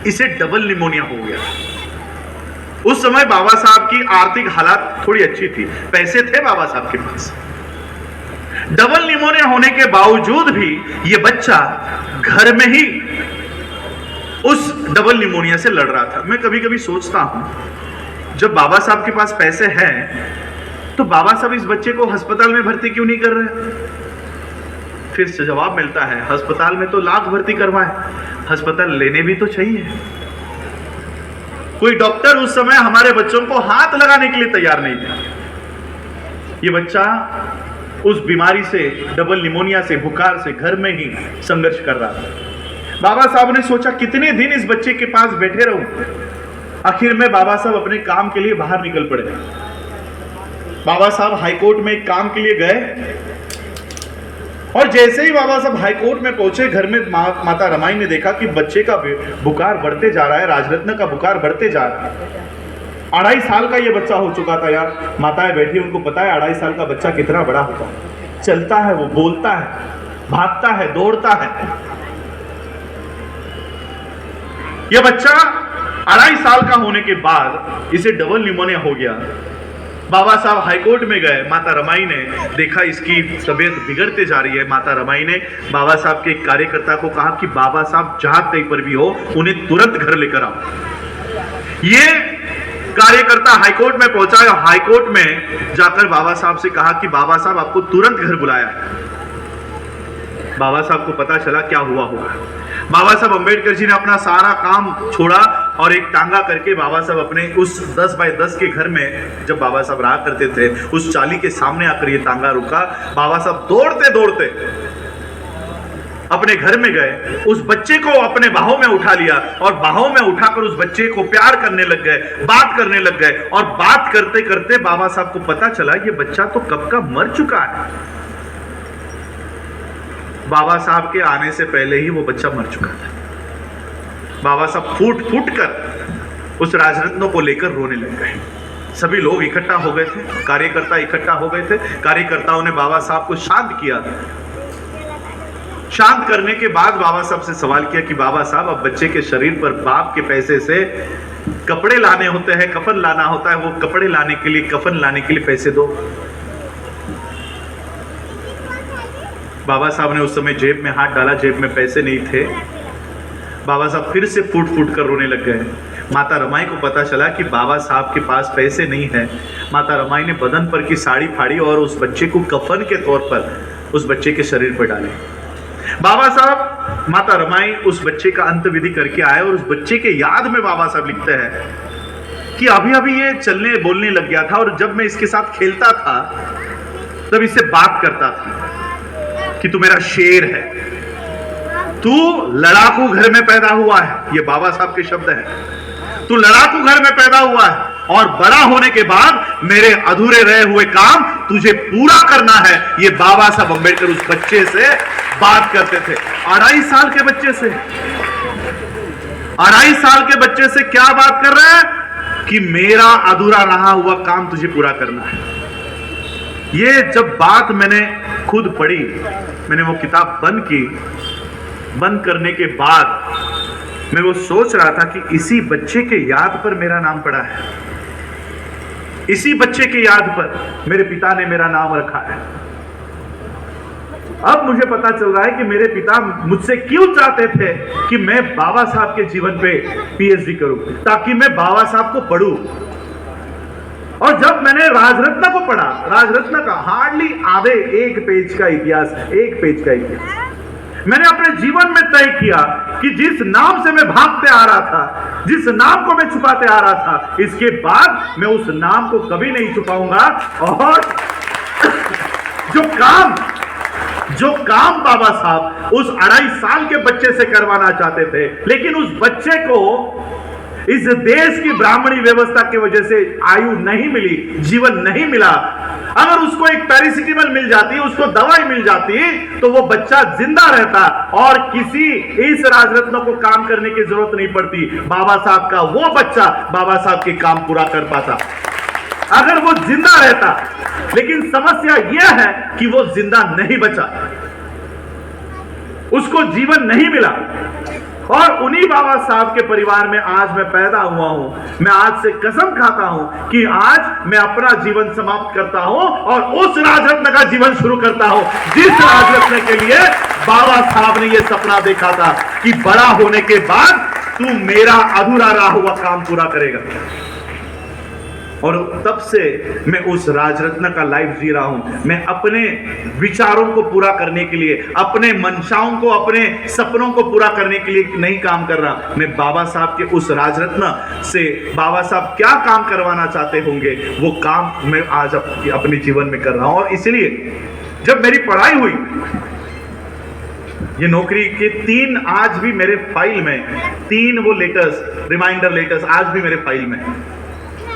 इसे डबल निमोनिया हो गया। उस समय बाबा साहब की आर्थिक हालात थोड़ी अच्छी थी, पैसे थे बाबा साहब के पास। डबल निमोनिया होने के बावजूद भी यह बच्चा घर में ही उस डबल निमोनिया से लड़ रहा था। मैं कभी कभी सोचता हूं, जब बाबा साहब के पास पैसे हैं तो बाबा साहब इस बच्चे को अस्पताल में भर्ती क्यों नहीं कर रहे? फिर से जवाब मिलता है, अस्पताल में तो लाख भर्ती करवाए, अस्पताल लेने भी तो चाहिए। कोई डॉक्टर उस समय हमारे बच्चों को हाथ लगाने के लिए तैयार नहीं था। ये बच्चा उस बीमारी से, डबल निमोनिया से, बुखार से घर में ही संघर्ष कर रहा था। बाबा साहब ने सोचा कितने दिन इस बच्चे के पास बैठे रहूं। आखिर में बाबा साहब अपने काम के लिए बाहर निकल पड़े। बाबा साहब हाईकोर्ट में एक काम के लिए गए और जैसे ही बाबा साहब हाईकोर्ट में पहुंचे, घर में माता रमाई ने देखा कि बच्चे का बुखार बढ़ते जा रहा है, राजरत्न का बुखार बढ़ते जा रहा है। 2.5 साल का ये बच्चा हो चुका था यार। माताएं बैठी, उनको पता है 2.5 साल का बच्चा कितना बड़ा होता है। चलता है, वो बोलता है, भागता है, दौड़ता है। यह बच्चा 2.5 साल का होने के बाद इसे डबल निमोनिया हो गया। बाबा साहब हाईकोर्ट में गए, माता रमाई ने देखा इसकी तबीयत बिगड़ते जा रही है। माता रमाई ने बाबा साहब के एक कार्यकर्ता को कहा कि बाबा साहब जहां कहीं पर भी हो, उन्हें तुरंत घर लेकर आओ। ये कार्यकर्ता हाईकोर्ट में पहुंचा और हाईकोर्ट में जाकर बाबा साहब से कहा कि बाबा साहब आपको तुरंत घर बुलाया है। बाबा साहब को पता चला क्या हुआ होगा। बाबा साहब अंबेडकर जी ने अपना सारा काम छोड़ा और एक टांगा करके बाबा साहब अपने उस 10 बाय 10 के घर में, जब बाबा साहब रहा करते थे, उस चाली के सामने आकर ये टांगा रुका। बाबा साहब दौड़ते दौड़ते अपने घर में गए, उस बच्चे को अपने बाहों में उठा लिया और बाहों में उठाकर उस बच्चे को प्यार करने लग गए, बात करने लग गए। और बात करते करते बाबा साहब को पता चला ये बच्चा तो कब का मर चुका है। बाबा साहब के आने से पहले ही वो बच्चा मर चुका था। बाबा साहब फूट फूट कर उस राजरत्न को लेकर रोने लग गए। सभी लोग इकट्ठा हो गए थे, कार्यकर्ता इकट्ठा हो गए थे। कार्यकर्ताओं ने बाबा साहब को शांत किया। शांत करने के बाद बाबा साहब से सवाल किया कि बाबा साहब, अब बच्चे के शरीर पर बाप के पैसे से कपड़े लाने होते हैं, कफन लाना होता है, वो कपड़े लाने के लिए, कफन लाने के लिए पैसे दो। बाबा साहब ने उस समय जेब में हाथ डाला, जेब में पैसे नहीं थे। बाबा साहब फिर से फूट फूट कर रोने लग गए। माता रमाई को पता चला कि बाबा साहब के पास पैसे नहीं है। माता रमाई ने बदन पर की साड़ी फाड़ी और उस बच्चे को कफन के तौर पर उस बच्चे के शरीर पर डाले। बाबा साहब, माता रमाई उस बच्चे का अंत विधि करके आए और उस बच्चे के याद में बाबा साहब लिखते हैं कि अभी अभी ये चलने बोलने लग गया था और जब मैं इसके साथ खेलता था तब इससे बात करता था कि तू मेरा शेर है, तू लड़ाकू घर में पैदा हुआ है। ये बाबा साहब के शब्द हैं। तू लड़ाकू घर में पैदा हुआ है और बड़ा होने के बाद मेरे अधूरे रहे हुए काम तुझे पूरा करना है। ये बाबा साहब अंबेडकर उस बच्चे से बात करते थे। 2.5 साल के बच्चे से, 2.5 साल के बच्चे से क्या बात कर रहे हैं कि मेरा अधूरा रहा हुआ काम तुझे पूरा करना है। ये जब बात मैंने खुद पढ़ी, मैंने वो किताब बंद की, बंद करने के बाद मैं वो सोच रहा था कि इसी बच्चे के याद पर मेरा नाम पड़ा है, इसी बच्चे के याद पर मेरे पिता ने मेरा नाम रखा है। अब मुझे पता चल रहा है कि मेरे पिता मुझसे क्यों चाहते थे कि मैं बाबा साहब के जीवन पे पीएचडी करूं, ताकि मैं बाबा साहब को पढ़ूं। और जब मैंने राजरत्न को पढ़ा, राजरत्न का हार्डली आधे 1 पेज का इतिहास, 1 पेज का इतिहास, मैंने अपने जीवन में तय किया कि जिस नाम से मैं भागते आ रहा था, जिस नाम को मैं छुपाते आ रहा था, इसके बाद मैं उस नाम को कभी नहीं छुपाऊंगा। और जो काम बाबा साहब उस 2.5 साल के बच्चे से करवाना चाहते थे, लेकिन उस बच्चे को इस देश की ब्राह्मणी व्यवस्था की वजह से आयु नहीं मिली, जीवन नहीं मिला। अगर उसको एक पैरासिटामोल मिल जाती, उसको दवाई मिल जाती, तो वो बच्चा जिंदा रहता और किसी इस राजरत्न को काम करने की जरूरत नहीं पड़ती। बाबा साहब का वो बच्चा बाबा साहब के काम पूरा कर पाता अगर वो जिंदा रहता। लेकिन समस्या यह है कि वो जिंदा नहीं बचा, उसको जीवन नहीं मिला। और उन्हीं बाबा साहब के परिवार में आज मैं पैदा हुआ हूं। मैं आज से कसम खाता हूं कि आज मैं अपना जीवन समाप्त करता हूं और उस राजरत्न का जीवन शुरू करता हूं जिस राजरत्न के लिए बाबा साहब ने यह सपना देखा था कि बड़ा होने के बाद तू मेरा अधूरा रहा हुआ काम पूरा करेगा। और तब से मैं उस राजरत्न का लाइफ जी रहा हूं। मैं अपने विचारों को पूरा करने के लिए, अपने मंशाओं को, अपने सपनों को पूरा करने के लिए नहीं काम कर रहा। मैं बाबा साहब के उस राजरत्न से बाबा साहब क्या काम करवाना चाहते होंगे वो काम मैं आज अपने जीवन में कर रहा हूं। और इसलिए जब मेरी पढ़ाई हुई, ये नौकरी के 3 आज भी मेरे फाइल में 3 वो लेटर्स, रिमाइंडर लेटर्स आज भी मेरे फाइल में।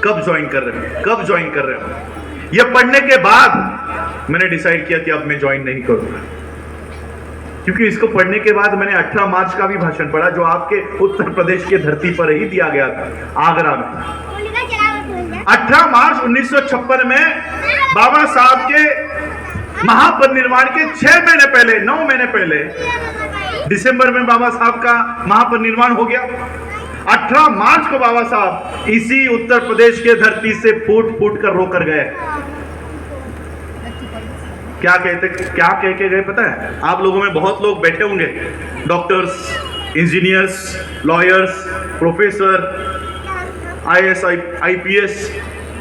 कब ज्वाइन कर रहे हो, कब ज्वाइन कर रहे हो। ये पढ़ने के बाद मैंने डिसाइड किया कि अब मैं ज्वाइन नहीं करूंगा, क्योंकि इसको पढ़ने के बाद मैंने 18 मार्च का भी भाषण पढ़ा जो आपके उत्तर प्रदेश की धरती पर ही दिया गया था, आगरा में। 18 मार्च 1956 में बाबा साहब के महापरिनिर्वाण के 6 महीने पहले, 9 महीने पहले दिसंबर में बाबा साहब का महापरिनिर्वाण हो गया। 18 मार्च को बाबा साहब इसी उत्तर प्रदेश के धरती से फूट फूट कर रोकर गए। क्या कह के गए पता है? आप लोगों में बहुत लोग बैठे होंगे, doctors, engineers, lawyers, professor, IAS, IPS,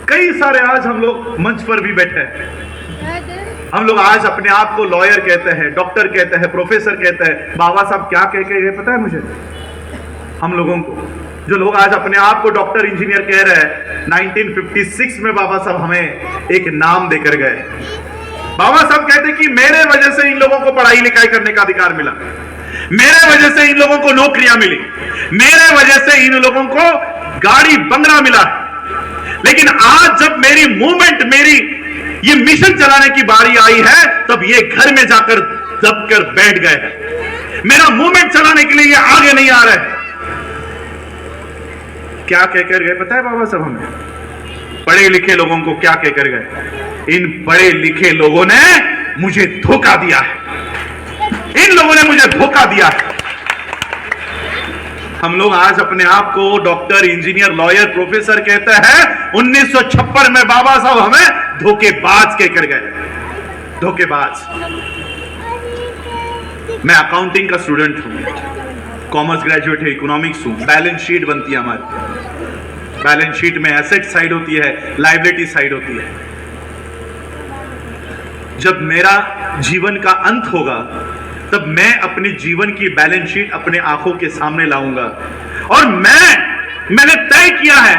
कई सारे आज हम लोग मंच पर भी बैठे हैं। हम लोग आज अपने आप को लॉयर कहते हैं, डॉक्टर कहते हैं, प्रोफेसर कहते हैं। बाबा साहब क्या कह के गए पता है मुझे? हम लोगों को, जो लोग आज अपने आप को डॉक्टर, इंजीनियर कह रहे हैं, 1956 में बाबा साहब हमें एक नाम देकर गए। बाबा साहब कहते कि मेरे वजह से इन लोगों को पढ़ाई लिखाई करने का अधिकार मिला, मेरे वजह से इन लोगों को नौकरियां मिली, मेरे वजह से इन लोगों को गाड़ी बंगला मिला। लेकिन आज जब मेरी मूवमेंट, मेरी ये मिशन चलाने की बारी आई है, तब ये घर में जाकर दबकर बैठ गए। मेरा मूवमेंट चलाने के लिए ये आगे नहीं आ रहे। क्या कहकर गए पता है बाबा साहब हमें? पढ़े लिखे लोगों को क्या कहकर गए? इन पढ़े लिखे लोगों ने मुझे धोखा दिया है, इन लोगों ने मुझे धोखा दिया है। हम लोग आज अपने आप को डॉक्टर, इंजीनियर, लॉयर, प्रोफेसर कहते हैं। 1956 में बाबा साहब हमें धोखेबाज कहकर गए, धोखेबाज। मैं अकाउंटिंग का स्टूडेंट हूं, कॉमर्स ग्रेजुएट है, इकोनॉमिक्स हूं। बैलेंस शीट बनती है हमारी, बैलेंस शीट में एसेट साइड होती है, लायबिलिटी साइड होती है। जब मेरा जीवन का अंत होगा तब मैं अपने जीवन की बैलेंस शीट अपने आंखों के सामने लाऊंगा। और मैंने तय किया है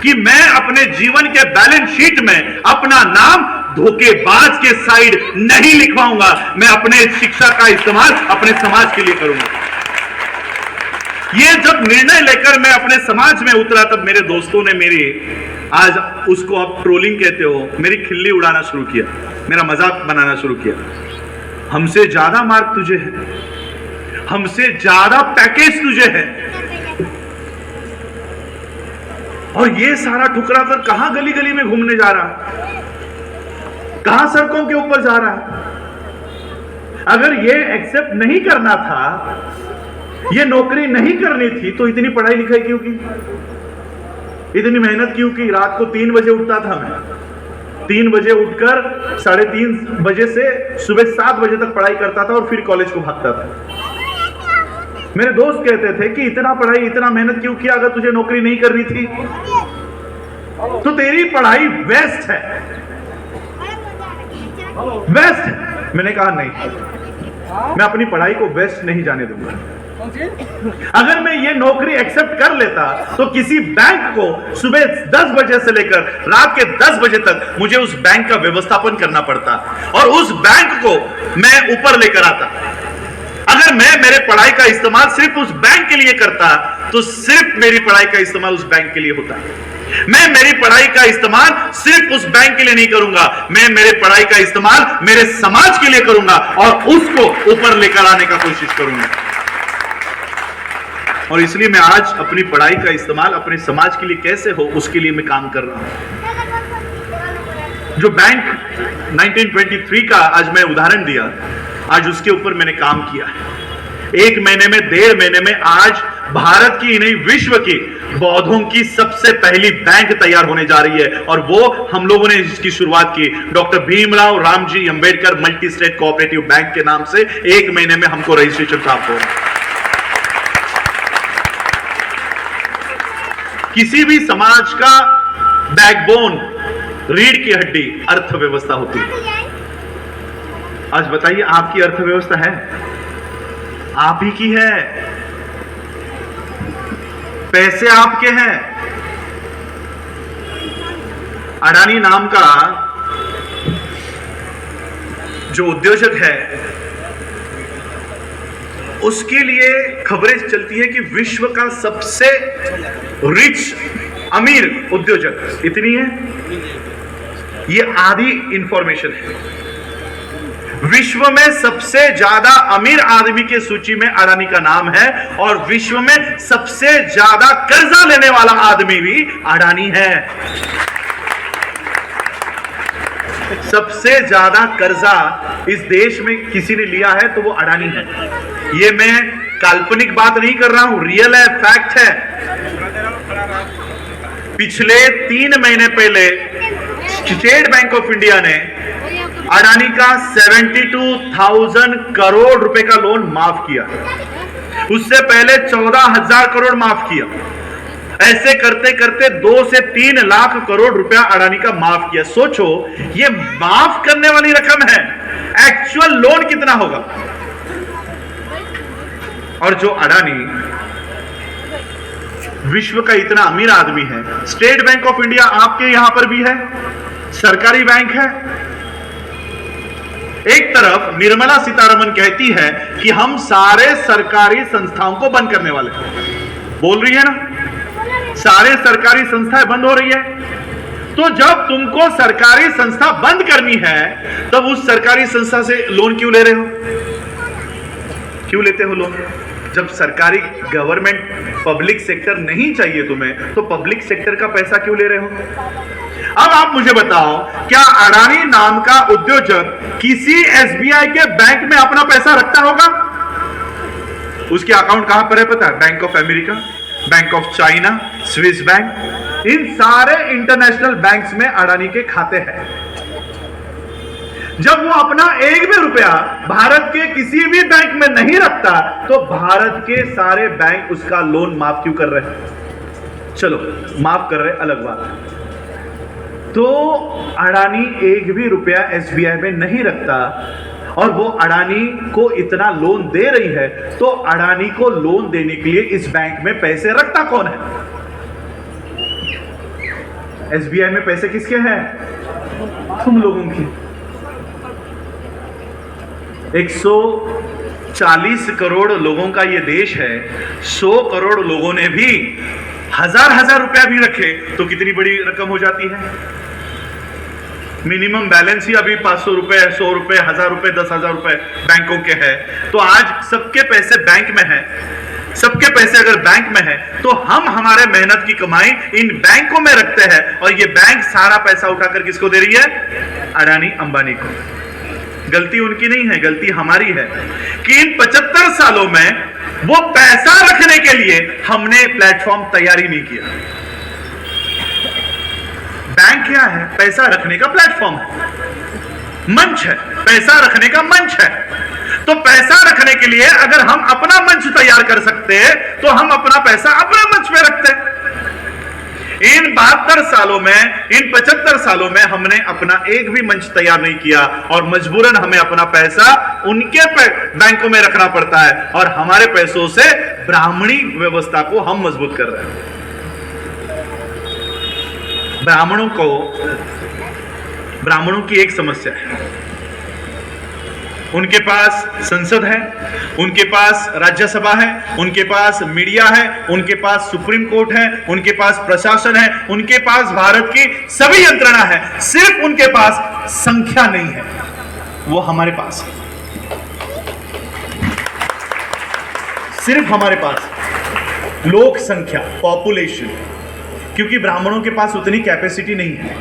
कि मैं अपने जीवन के बैलेंस शीट में अपना नाम धोखेबाज के साइड नहीं लिखवाऊंगा। मैं अपने शिक्षा का इस्तेमाल अपने समाज के लिए करूंगा। ये जब निर्णय लेकर मैं अपने समाज में उतरा, तब मेरे दोस्तों ने मेरी, आज उसको आप ट्रोलिंग कहते हो, मेरी खिल्ली उड़ाना शुरू किया, मेरा मजाक बनाना शुरू किया। हमसे ज्यादा मार्क तुझे है, हमसे ज्यादा पैकेज तुझे है, और ये सारा ठुकरा कर कहां गली गली में घूमने जा रहा है, कहां सड़कों के ऊपर जा रहा है। अगर ये एक्सेप्ट नहीं करना था, ये नौकरी नहीं करनी थी, तो इतनी पढ़ाई लिखाई क्यों की, इतनी मेहनत क्यों की? रात को 3 बजे उठता था मैं, 3 बजे उठकर 3:30 बजे से सुबह 7 बजे तक पढ़ाई करता था और फिर कॉलेज को भागता था। मेरे दोस्त कहते थे कि इतना पढ़ाई, इतना मेहनत क्यों किया? अगर तुझे नौकरी नहीं करनी थी तो तेरी पढ़ाई वेस्ट है, वेस्ट है। मैंने कहा नहीं, मैं अपनी पढ़ाई को वेस्ट नहीं जाने दूंगा। अगर मैं ये नौकरी एक्सेप्ट कर लेता तो किसी बैंक को सुबह 10 बजे से लेकर रात के 10 बजे तक मुझे उस बैंक का व्यवस्थापन करना पड़ता और उस बैंक को मैं ऊपर लेकर आता। अगर मैं मेरे पढ़ाई का इस्तेमाल सिर्फ उस बैंक के लिए करता तो सिर्फ मेरी पढ़ाई का इस्तेमाल उस बैंक के लिए होता है। मैं मेरी पढ़ाई का इस्तेमाल सिर्फ उस बैंक के लिए नहीं करूंगा, मैं मेरे पढ़ाई का इस्तेमाल मेरे समाज के लिए करूंगा और उसको ऊपर लेकर आने का कोशिश करूंगा। और इसलिए मैं आज अपनी पढ़ाई का इस्तेमाल अपने समाज के लिए कैसे हो, उसके लिए मैं काम कर रहा हूं। जो बैंक 1923 का आज मैं उदाहरण दिया, आज उसके ऊपर मैंने काम किया है। 1 महीने में, 1.5 महीने में आज भारत की नहीं विश्व की बौद्धों की सबसे पहली बैंक तैयार होने जा रही है। और वो हम लोगों ने इसकी शुरुआत की doctor Bhimrao Ramji Ambedkar multi state cooperative bank के नाम से। 1 महीने में हमको रजिस्ट्रेशन प्राप्त हो। किसी भी समाज का बैकबोन, रीढ़ की हड्डी अर्थव्यवस्था होती है। आज बताइए, आपकी अर्थव्यवस्था है? आप ही की है। पैसे आपके हैं। अडानी नाम का जो उद्योजक है, उसके लिए खबरें चलती है कि विश्व का सबसे रिच, अमीर उद्योजक इतनी है। ये आधी इंफॉर्मेशन है। विश्व में सबसे ज्यादा अमीर आदमी के सूची में अडानी का नाम है और विश्व में सबसे ज्यादा कर्जा लेने वाला आदमी भी अडानी है। सबसे ज्यादा कर्जा इस देश में किसी ने लिया है तो वो अडानी है। ये मैं काल्पनिक बात नहीं कर रहा हूं, रियल है, फैक्ट है। पिछले 3 महीने पहले स्टेट बैंक ऑफ इंडिया ने अडानी का 72,000 करोड़ रुपए का लोन माफ किया। उससे पहले 14,000 करोड़ माफ किया। ऐसे करते करते 2 से 3 लाख करोड़ रुपया अडानी का माफ किया। सोचो, ये माफ करने वाली रकम है, एक्चुअल लोन कितना होगा। और जो अडानी विश्व का इतना अमीर आदमी है, स्टेट बैंक ऑफ इंडिया आपके यहां पर भी है, सरकारी बैंक है। एक तरफ निर्मला सीतारमण कहती है कि हम सारे सरकारी संस्थाओं को बंद करने वाले हैं, बोल रही है ना, सारे सरकारी संस्थाएं बंद हो रही है। तो जब तुमको सरकारी संस्था बंद करनी है, तब उस सरकारी संस्था से लोन क्यों ले रहे हो? क्यों लेते हो लोन? जब सरकारी गवर्नमेंट पब्लिक सेक्टर नहीं चाहिए तुम्हें, तो पब्लिक सेक्टर का पैसा क्यों ले रहे हो? अब आप मुझे बताओ, क्या अडानी नाम का उद्योजक किसी एसबीआई के बैंक में अपना पैसा रखता होगा? उसके अकाउंट कहां पर है पता है? Bank of America, bank of China, Swiss bank, इन सारे इंटरनेशनल बैंक्स में अडानी के खाते हैं। जब वो अपना एक भी रुपया भारत के किसी भी बैंक में नहीं रखता, तो भारत के सारे बैंक उसका लोन माफ क्यों कर रहे हैं? चलो, माफ कर रहे, अलग बात है। तो अडानी एक भी रुपया एसबीआई में नहीं रखता और वो अडानी को इतना लोन दे रही है, तो अडानी को लोन देने के लिए इस बैंक में पैसे रखता कौन है? एसबीआई में पैसे किसके हैं? तुम लोगों की। 140 करोड़ लोगों का ये देश है। 100 करोड़ लोगों ने भी हजार रुपया भी रखे तो कितनी बड़ी रकम हो जाती है। मिनिमम बैलेंस ही अभी 500 रुपए, 100 रुपए, 1000 रुपए, 10,000 रुपए बैंकों के हैं। तो आज सबके पैसे बैंक में है। सबके पैसे अगर बैंक में है, तो हम हमारे मेहनत की कमाई इन बैंकों में रखते हैं और ये बैंक सारा पैसा उठाकर किसको दे रही है? अडानी अंबानी को। गलती उनकी नहीं है, गलती हमारी है कि इन 75 सालों में वो पैसा रखने के लिए हमने प्लेटफॉर्म तैयारी नहीं किया। बैंक क्या है? पैसा रखने का प्लेटफॉर्म है, मंच है, पैसा रखने का मंच है। तो पैसा रखने के लिए अगर हम अपना मंच तैयार कर सकते हैं, तो हम अपना पैसा अपना मंच पे रखते हैं। इन 72 सालों में, इन 75 सालों में हमने अपना एक भी मंच तैयार नहीं किया और मजबूरन हमें अपना पैसा उनके बैंकों में रखना पड़ता है और हमारे पैसों से ब्राह्मणी व्यवस्था को हम मजबूत कर रहे हैं। ब्राह्मणों की एक समस्या है, उनके पास संसद है, उनके पास राज्यसभा है, उनके पास मीडिया है, उनके पास सुप्रीम कोर्ट है, उनके पास प्रशासन है, उनके पास भारत की सभी यंत्रणा है, सिर्फ उनके पास संख्या नहीं है, वो हमारे पास है। सिर्फ हमारे पास लोक संख्या, पॉपुलेशन, क्योंकि ब्राह्मणों के पास उतनी कैपेसिटी नहीं है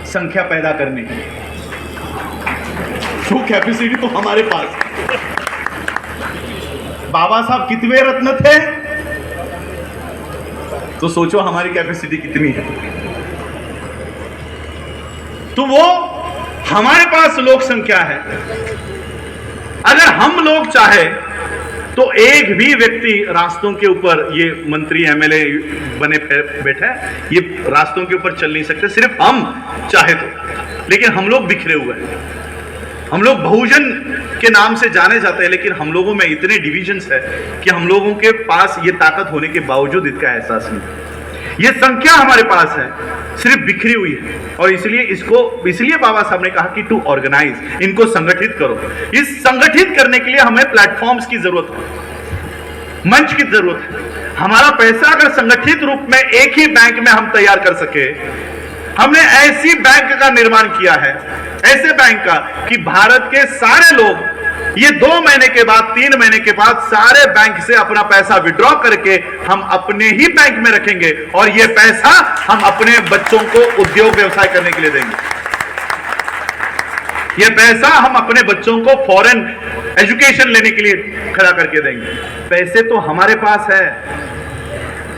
संख्या पैदा करने की, वो कैपेसिटी तो हमारे पास है। बाबा साहब कितने रत्न थे, तो सोचो हमारी कैपेसिटी कितनी है। तो वो हमारे पास लोक संख्या है। अगर हम लोग चाहे तो एक भी व्यक्ति रास्तों के ऊपर, ये मंत्री एमएलए बने बैठा है, ये रास्तों के ऊपर चल नहीं सकते, सिर्फ हम चाहे तो। लेकिन हम लोग बिखरे हुए हैं, हम लोग बहुजन के नाम से जाने जाते हैं, लेकिन हम लोगों में इतने डिविजन्स है कि हम लोगों के पास ये ताकत होने के बावजूद इसका एहसास नहीं। ये संख्या हमारे पास है, सिर्फ बिखरी हुई है। और इसलिए बाबा साहब ने कहा कि टू ऑर्गेनाइज, इनको संगठित करो। इस संगठित करने के लिए हमें प्लेटफॉर्म्स की जरूरत है, मंच की जरूरत है। हमारा पैसा अगर संगठित रूप में एक ही बैंक में हम तैयार कर सके, हमने ऐसी बैंक का निर्माण किया है, ऐसे बैंक का कि भारत के सारे लोग ये 2 महीने के बाद, 3 महीने के बाद सारे बैंक से अपना पैसा विड्रॉ करके हम अपने ही बैंक में रखेंगे, और ये पैसा हम अपने बच्चों को उद्योग व्यवसाय करने के लिए देंगे। ये पैसा हम अपने बच्चों को फॉरेन एजुकेशन लेने के लिए खड़ा करके देंगे। पैसे तो हमारे पास है,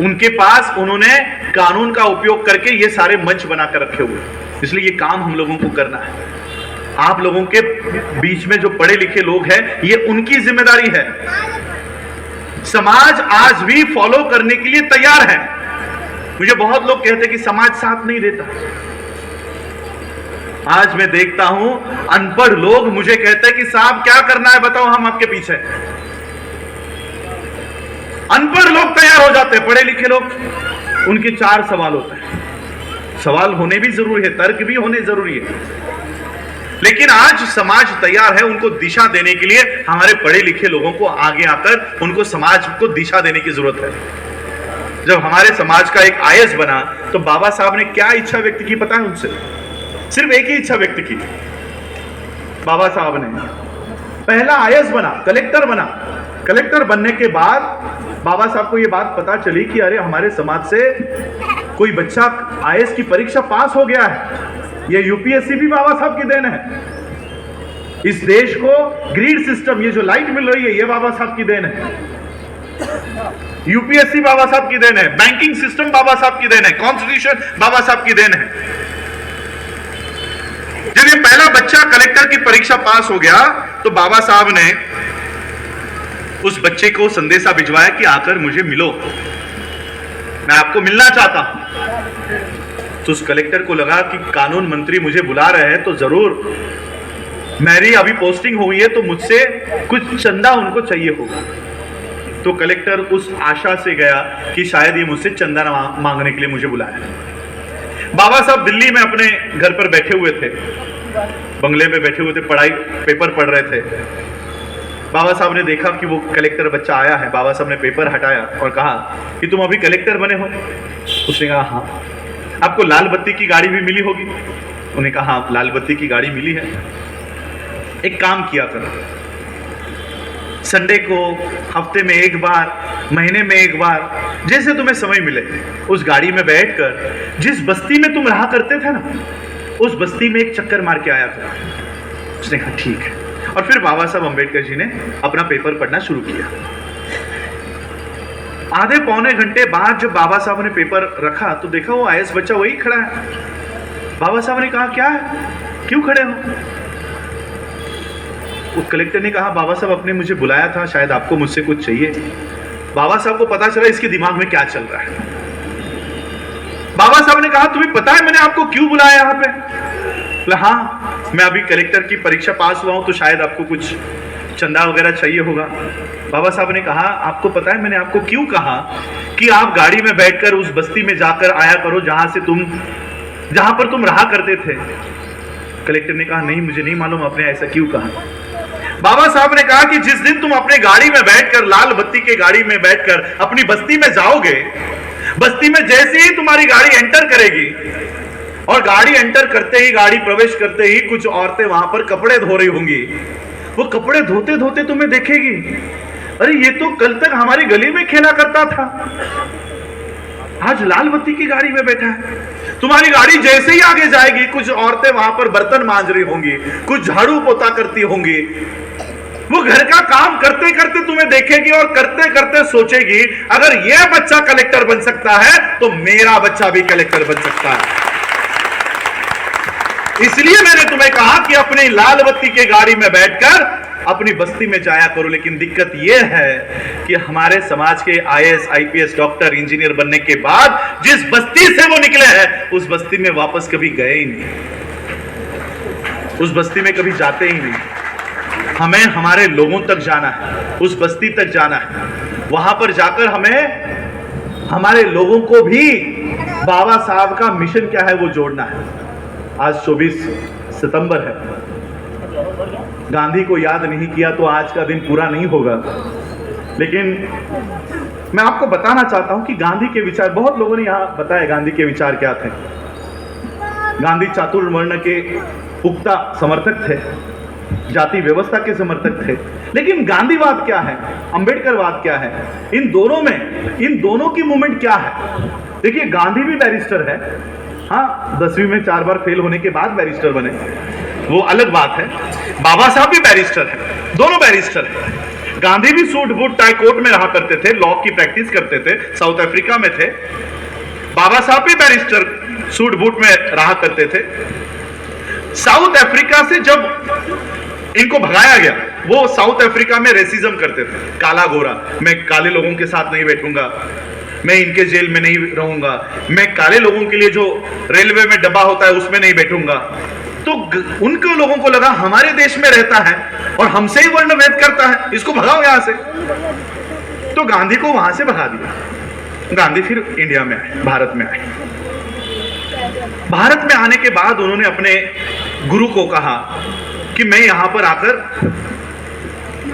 उनके पास उन्होंने कानून का उपयोग करके ये सारे मंच बनाकर रखे हुए, इसलिए ये काम हम लोगों को करना है। आप लोगों के बीच में जो पढ़े लिखे लोग हैं, ये उनकी जिम्मेदारी है। समाज आज भी फॉलो करने के लिए तैयार है। मुझे बहुत लोग कहते हैं कि समाज साथ नहीं देता। आज मैं देखता हूं अनपढ़ लोग मुझे कहते हैं कि साहब क्या करना है बताओ, हम आपके पीछे। अनपढ़ लोग तैयार हो जाते हैं, पढ़े लिखे लोग, उनके 4 सवाल होते हैं। सवाल होने भी जरूरी है, तर्क भी होने जरूरी है, लेकिन आज समाज तैयार है उनको दिशा देने के लिए। हमारे पढ़े लिखे लोगों को आगे आकर उनको समाज को दिशा देने की जरूरत है। जब हमारे समाज का एक आईएएस बना तो बाबा साहब ने क्या इच्छा व्यक्त की पता है उनसे? सिर्फ एक ही इच्छा व्यक्त की। बाबा साहब ने पहला आईएएस बना, कलेक्टर बना। कलेक्टर बनने के बाद बाबा साहब को यह बात पता चली कि अरे हमारे समाज से कोई बच्चा आईएएस की परीक्षा पास हो गया है। ये यूपीएससी भी बाबा साहब की देन है। इस देश को ग्रिड सिस्टम, ये जो लाइट मिल रही है, ये बाबा साहब की देन है। यूपीएससी बाबा साहब की देन है, बैंकिंग सिस्टम बाबा साहब की देन है, कॉन्स्टिट्यूशन बाबा साहब की देन है। जब ये पहला बच्चा कलेक्टर की परीक्षा पास हो गया तो बाबा साहब ने उस बच्चे को संदेशा भिजवाया कि आकर मुझे मिलो, मैं आपको मिलना चाहता हूं। तो उस कलेक्टर को लगा कि कानून मंत्री मुझे बुला रहे हैं तो जरूर मेरी अभी पोस्टिंग हुई है तो मुझसे कुछ चंदा उनको चाहिए होगा। तो कलेक्टर उस आशा से गया कि शायद ये मुझसे चंदा मांगने के लिए मुझे बुलाया। बाबा साहब दिल्ली में अपने घर पर बैठे हुए थे, बंगले पे बैठे हुए थे, पढ़ाई पेपर पढ़ रहे थे। बाबा साहब ने देखा कि वो कलेक्टर बच्चा आया है। बाबा साहब ने पेपर हटाया और कहा कि तुम अभी कलेक्टर बने हो? उसने कहा हाँ। आपको लाल बत्ती की गाड़ी भी मिली होगी? उन्हें कहा हाँ, लाल बत्ती की गाड़ी मिली है। एक काम किया करो, संडे को हफ्ते में एक बार, महीने में एक बार, जैसे तुम्हें समय मिले, उस गाड़ी में बैठकर जिस बस्ती में तुम रहा करते थे ना, उस बस्ती में एक चक्कर मार के आया करो। उसने कहा ठीक है। और फिर बाबा साहब अम्बेडकर जी ने अपना पेपर पढ़ना शुरू किया। आधे पौने घंटे बाद जब बाबा साहब ने पेपर रखा तो देखा वो आईएएस बच्चा वही खड़ा है। बाबा साहब ने कहा क्या है, क्यों खड़े हो? उस कलेक्टर ने कहा बाबा साहब आपने मुझे बुलाया था, शायद आपको मुझसे कुछ चाहिए। बाबा साहब को पता चला इसके दिमाग में क्या चल रहा है। बाबा साहब ने कहा तुम्हें पता है मैंने आपको क्यों बुलाया यहाँ पे? बोला हाँ, मैं अभी कलेक्टर की परीक्षा पास हुआ हूँ तो शायद आपको कुछ चंदा वगैरह चाहिए होगा। बाबा साहब ने कहा आपको पता है मैंने आपको क्यों कहा कि आप गाड़ी में बैठकर उस बस्ती में जाकर आया करो जहां पर तुम रहा करते थे? कलेक्टर ने कहा नहीं, मुझे नहीं मालूम आपने ऐसा क्यों कहा। बाबा साहब ने कहा कि जिस दिन तुम अपने गाड़ी में बैठकर, लाल बत्ती के गाड़ी में बैठकर अपनी बस्ती में जाओगे, बस्ती में जैसे ही तुम्हारी गाड़ी एंटर करेगी और गाड़ी एंटर करते ही, गाड़ी प्रवेश करते ही कुछ औरतें वहां पर कपड़े धो रही होंगी। वो कपड़े धोते धोते तुम्हें देखेगी, अरे ये तो कल तक हमारी गली में खेला करता था, आज लाल बत्ती की गाड़ी में बैठा है। तुम्हारी गाड़ी जैसे ही आगे जाएगी, कुछ औरतें वहां पर बर्तन मांज रही होंगी, कुछ झाड़ू पोता करती होंगी। वो घर का काम करते करते तुम्हें देखेगी और करते करते सोचेगी, अगर यह बच्चा कलेक्टर बन सकता है तो मेरा बच्चा भी कलेक्टर बन सकता है। इसलिए मैंने तुम्हें कहा कि अपनी लाल बत्ती के गाड़ी में बैठकर अपनी बस्ती में जाया करो। लेकिन दिक्कत यह है कि हमारे समाज के आईएएस, आईपीएस, डॉक्टर, इंजीनियर बनने के बाद जिस बस्ती से वो निकले हैं, उस बस्ती में वापस कभी गए ही नहीं, उस बस्ती में कभी जाते ही नहीं। हमें हमारे लोगों तक जाना है, उस बस्ती तक जाना है। वहां पर जाकर हमें हमारे लोगों को भी बाबा साहब का मिशन क्या है वो जोड़ना है। आज 24 सितंबर है, गांधी को याद नहीं किया तो आज का दिन पूरा नहीं होगा। लेकिन मैं आपको बताना चाहता हूं कि गांधी के विचार, बहुत लोगों ने यहां बताया गांधी के विचार क्या थे। गांधी चातुर्वर्ण के पुख्ता समर्थक थे, जाति व्यवस्था के समर्थक थे। लेकिन गांधीवाद क्या है, अंबेडकरवाद क्या है, इन दोनों की मूवमेंट क्या है। देखिए, गांधी भी बैरिस्टर है, हाँ 10वीं में 4 बार फेल होने के बाद बैरिस्टर बने, वो अलग बात है। बाबा साहब भी बैरिस्टर है, दोनों बैरिस्टर हैं। गांधी भी सूट बूट टाई कोट में रहा करते थे, लॉ की प्रैक्टिस करते थे, साउथ अफ्रीका में थे। बाबा साहब भी बैरिस्टर सूट बूट में रहा करते थे। साउथ अफ्रीका से जब इनको भगाया गया, वो साउथ अफ्रीका में रेसिज्म करते थे, काला गोरा, मैं काले लोगों के साथ नहीं बैठूंगा, मैं इनके जेल में नहीं रहूंगा, मैं काले लोगों के लिए जो रेलवे में डब्बा होता है उसमें नहीं बैठूंगा। तो उनके लोगों को लगा हमारे देश में रहता है और हमसे ही वर्णभेद करता है, इसको भगाओ यहां से। तो गांधी को वहां से भगा दिया। गांधी फिर इंडिया में आए, भारत में आए। भारत में आने के बाद उन्होंने अपने गुरु को कहा कि मैं यहां पर आकर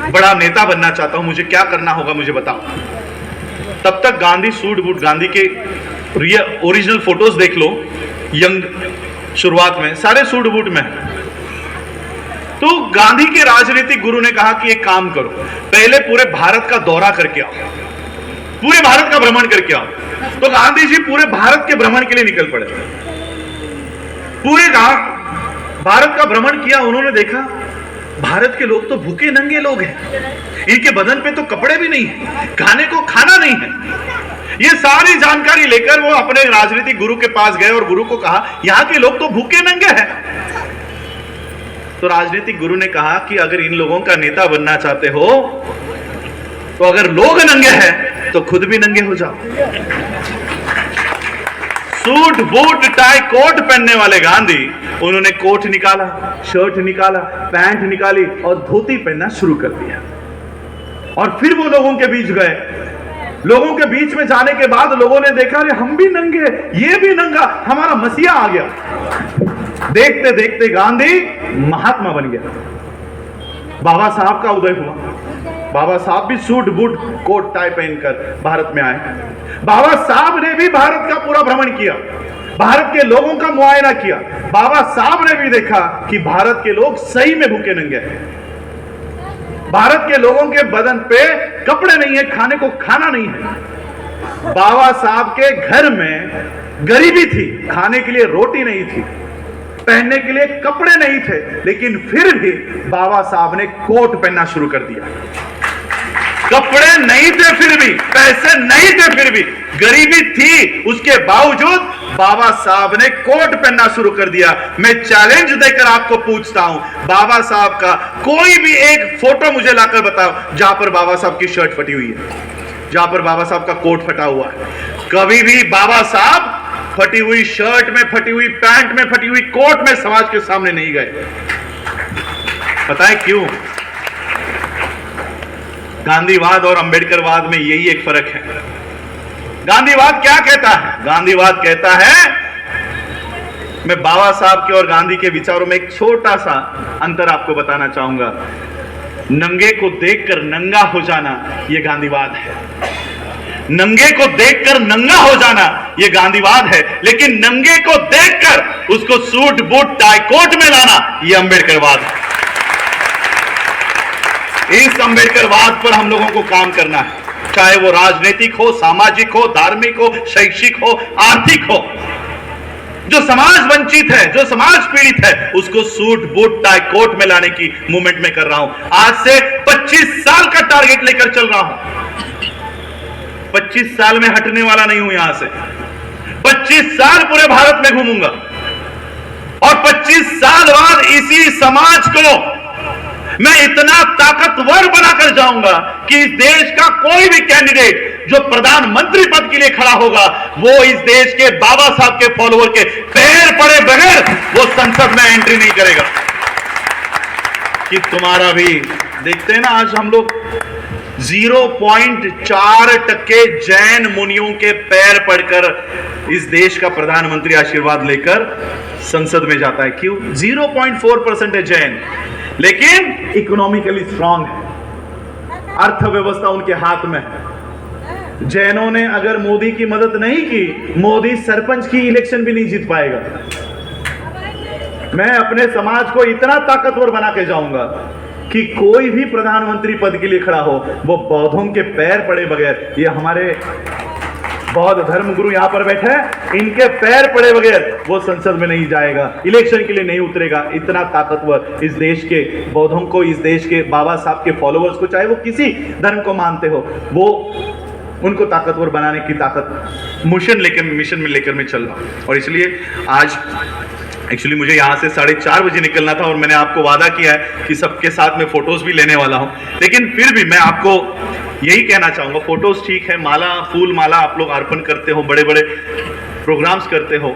बड़ा नेता बनना चाहता हूं, मुझे क्या करना होगा मुझे बताओ। तब तक गांधी सूट बूट, गांधी के ओरिजिनल फोटोज देख लो, यंग शुरुआत में सारे सूट बूट में। तो गांधी के राजनीतिक गुरु ने कहा कि एक काम करो, पहले पूरे भारत का दौरा करके आओ, पूरे भारत का भ्रमण करके आओ। तो गांधी जी पूरे भारत के भ्रमण के लिए निकल पड़े। पूरे भारत का भ्रमण किया। उन्होंने देखा भारत के लोग तो भूखे नंगे लोग हैं, इनके बदन पे तो कपड़े भी नहीं है, खाने को खाना नहीं है। ये सारी जानकारी लेकर वो अपने राजनीतिक गुरु के पास गए और गुरु को कहा यहां के लोग तो भूखे नंगे हैं। तो राजनीतिक गुरु ने कहा कि अगर इन लोगों का नेता बनना चाहते हो तो अगर लोग नंगे हैं तो खुद भी नंगे हो जाओ। सूट बूट टाई कोट पहनने वाले गांधी, उन्होंने कोट निकाला, शर्ट निकाला, पैंट निकाली और धोती पहनना शुरू कर दिया। और फिर वो लोगों के बीच गए। लोगों के बीच में जाने के बाद लोगों ने देखा अरे हम भी नंगे, ये भी नंगा, हमारा मसीहा आ गया। देखते देखते गांधी महात्मा बन गया। बाबा साहब का उदय हुआ। बाबा साहब भी सूट बूट कोट टाई पहनकर भारत में आए। बाबा साहब ने भी भारत का पूरा भ्रमण किया, भारत के लोगों का मुआयना किया। बाबा साहब ने भी देखा कि भारत के लोग सही में भूखे नंगे हैं, भारत के लोगों के बदन पे कपड़े नहीं है, खाने को खाना नहीं है। बाबा साहब के घर में गरीबी थी, खाने के लिए रोटी नहीं थी, पहनने के लिए कपड़े नहीं थे, लेकिन फिर भी बाबा साहब ने कोट पहनना शुरू कर दिया। कपड़े नहीं थे फिर भी, पैसे नहीं थे फिर भी, गरीबी थी, उसके बावजूद बाबा साहब ने कोट पहनना शुरू कर दिया। मैं चैलेंज देकर आपको पूछता हूं, बाबा साहब का कोई भी एक फोटो मुझे लाकर बताओ जहां पर बाबा साहब की शर्ट फटी हुई है, जहां पर बाबा साहब का कोट फटा हुआ है। कभी भी बाबा साहब फटी हुई शर्ट में, फटी हुई पैंट में, फटी हुई कोट में समाज के सामने नहीं गए। पता है क्यों? गांधीवाद और अंबेडकरवाद में यही एक फर्क है। गांधीवाद क्या कहता है? गांधीवाद कहता है मैं बाबा साहब के और गांधी के विचारों में एक छोटा सा अंतर आपको बताना चाहूंगा। नंगे को देखकर नंगा हो जाना यह गांधीवाद है, नंगे को देखकर नंगा हो जाना यह गांधीवाद है, लेकिन नंगे को देखकर उसको सूट बूट टाई कोट में लाना यह अंबेडकरवाद है। इस अंबेडकरवाद पर हम लोगों को काम करना है, चाहे वो राजनीतिक हो, सामाजिक हो, धार्मिक हो, शैक्षिक हो, आर्थिक हो। जो समाज वंचित है, जो समाज पीड़ित है, उसको सूट बूट टाई कोट में लाने की मूवमेंट में कर रहा हूं। आज से 25 साल का टारगेट लेकर चल रहा हूं। 25 साल में हटने वाला नहीं हूं यहां से। 25 साल पूरे भारत में घूमूंगा और 25 साल बाद इसी समाज को मैं इतना ताकतवर बनाकर जाऊंगा कि इस देश का कोई भी कैंडिडेट जो प्रधानमंत्री पद के लिए खड़ा होगा, वो इस देश के बाबा साहब के फॉलोअर के पैर पड़े बगैर वो संसद में एंट्री नहीं करेगा। कि तुम्हारा भी देखते हैं ना, आज हम लोग 0.4% जैन मुनियों के पैर पड़कर इस देश का प्रधानमंत्री आशीर्वाद लेकर संसद में जाता है। क्यों? 0.4% है जैन, लेकिन इकोनॉमिकली स्ट्रांग है, अर्थव्यवस्था उनके हाथ में है। जैनों ने अगर मोदी की मदद नहीं की, मोदी सरपंच की इलेक्शन भी नहीं जीत पाएगा। मैं अपने समाज को इतना ताकतवर बना के जाऊंगा कि कोई भी प्रधानमंत्री पद के लिए खड़ा हो, वो बौद्धों के पैर पड़े बगैर, ये हमारे बौद्ध धर्मगुरु यहां पर बैठे हैं, इनके पैर पड़े बगैर वो संसद में नहीं जाएगा, इलेक्शन के लिए नहीं उतरेगा। इतना ताकतवर इस देश के बौद्धों को, इस देश के बाबा साहब के फॉलोअर्स को, चाहे वो किसी धर्म को मानते हो, वो उनको ताकतवर बनाने की ताकत मिशन में लेकर मैं चल रहा हूं। और इसलिए आज एक्चुअली मुझे यहाँ से 4:30 बजे निकलना था और मैंने आपको वादा किया है कि सबके साथ में फोटोज भी लेने वाला हूँ, लेकिन फिर भी मैं आपको यही कहना चाहूंगा, फोटोज ठीक है, माला, फूल माला आप लोग अर्पण करते हो, बड़े बड़े प्रोग्राम्स करते हो,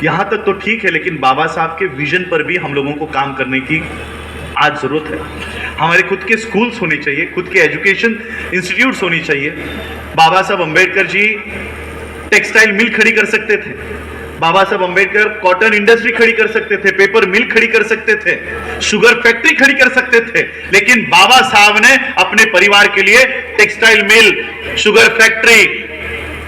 यहाँ तक तो ठीक है, लेकिन बाबा साहब के विजन पर भी हम लोगों को काम करने की आज जरूरत है। हमारे खुद के स्कूल्स होने चाहिए, खुद के एजुकेशन इंस्टीट्यूट्स होनी चाहिए। बाबा साहब अंबेडकर जी टेक्सटाइल मिल खड़ी कर सकते थे, बाबा साहब अंबेडकर कॉटन इंडस्ट्री खड़ी कर सकते थे, पेपर मिल खड़ी कर सकते थे, शुगर फैक्ट्री खड़ी कर सकते थे, लेकिन बाबा साहब ने अपने परिवार के लिए टेक्सटाइल मिल, शुगर फैक्ट्री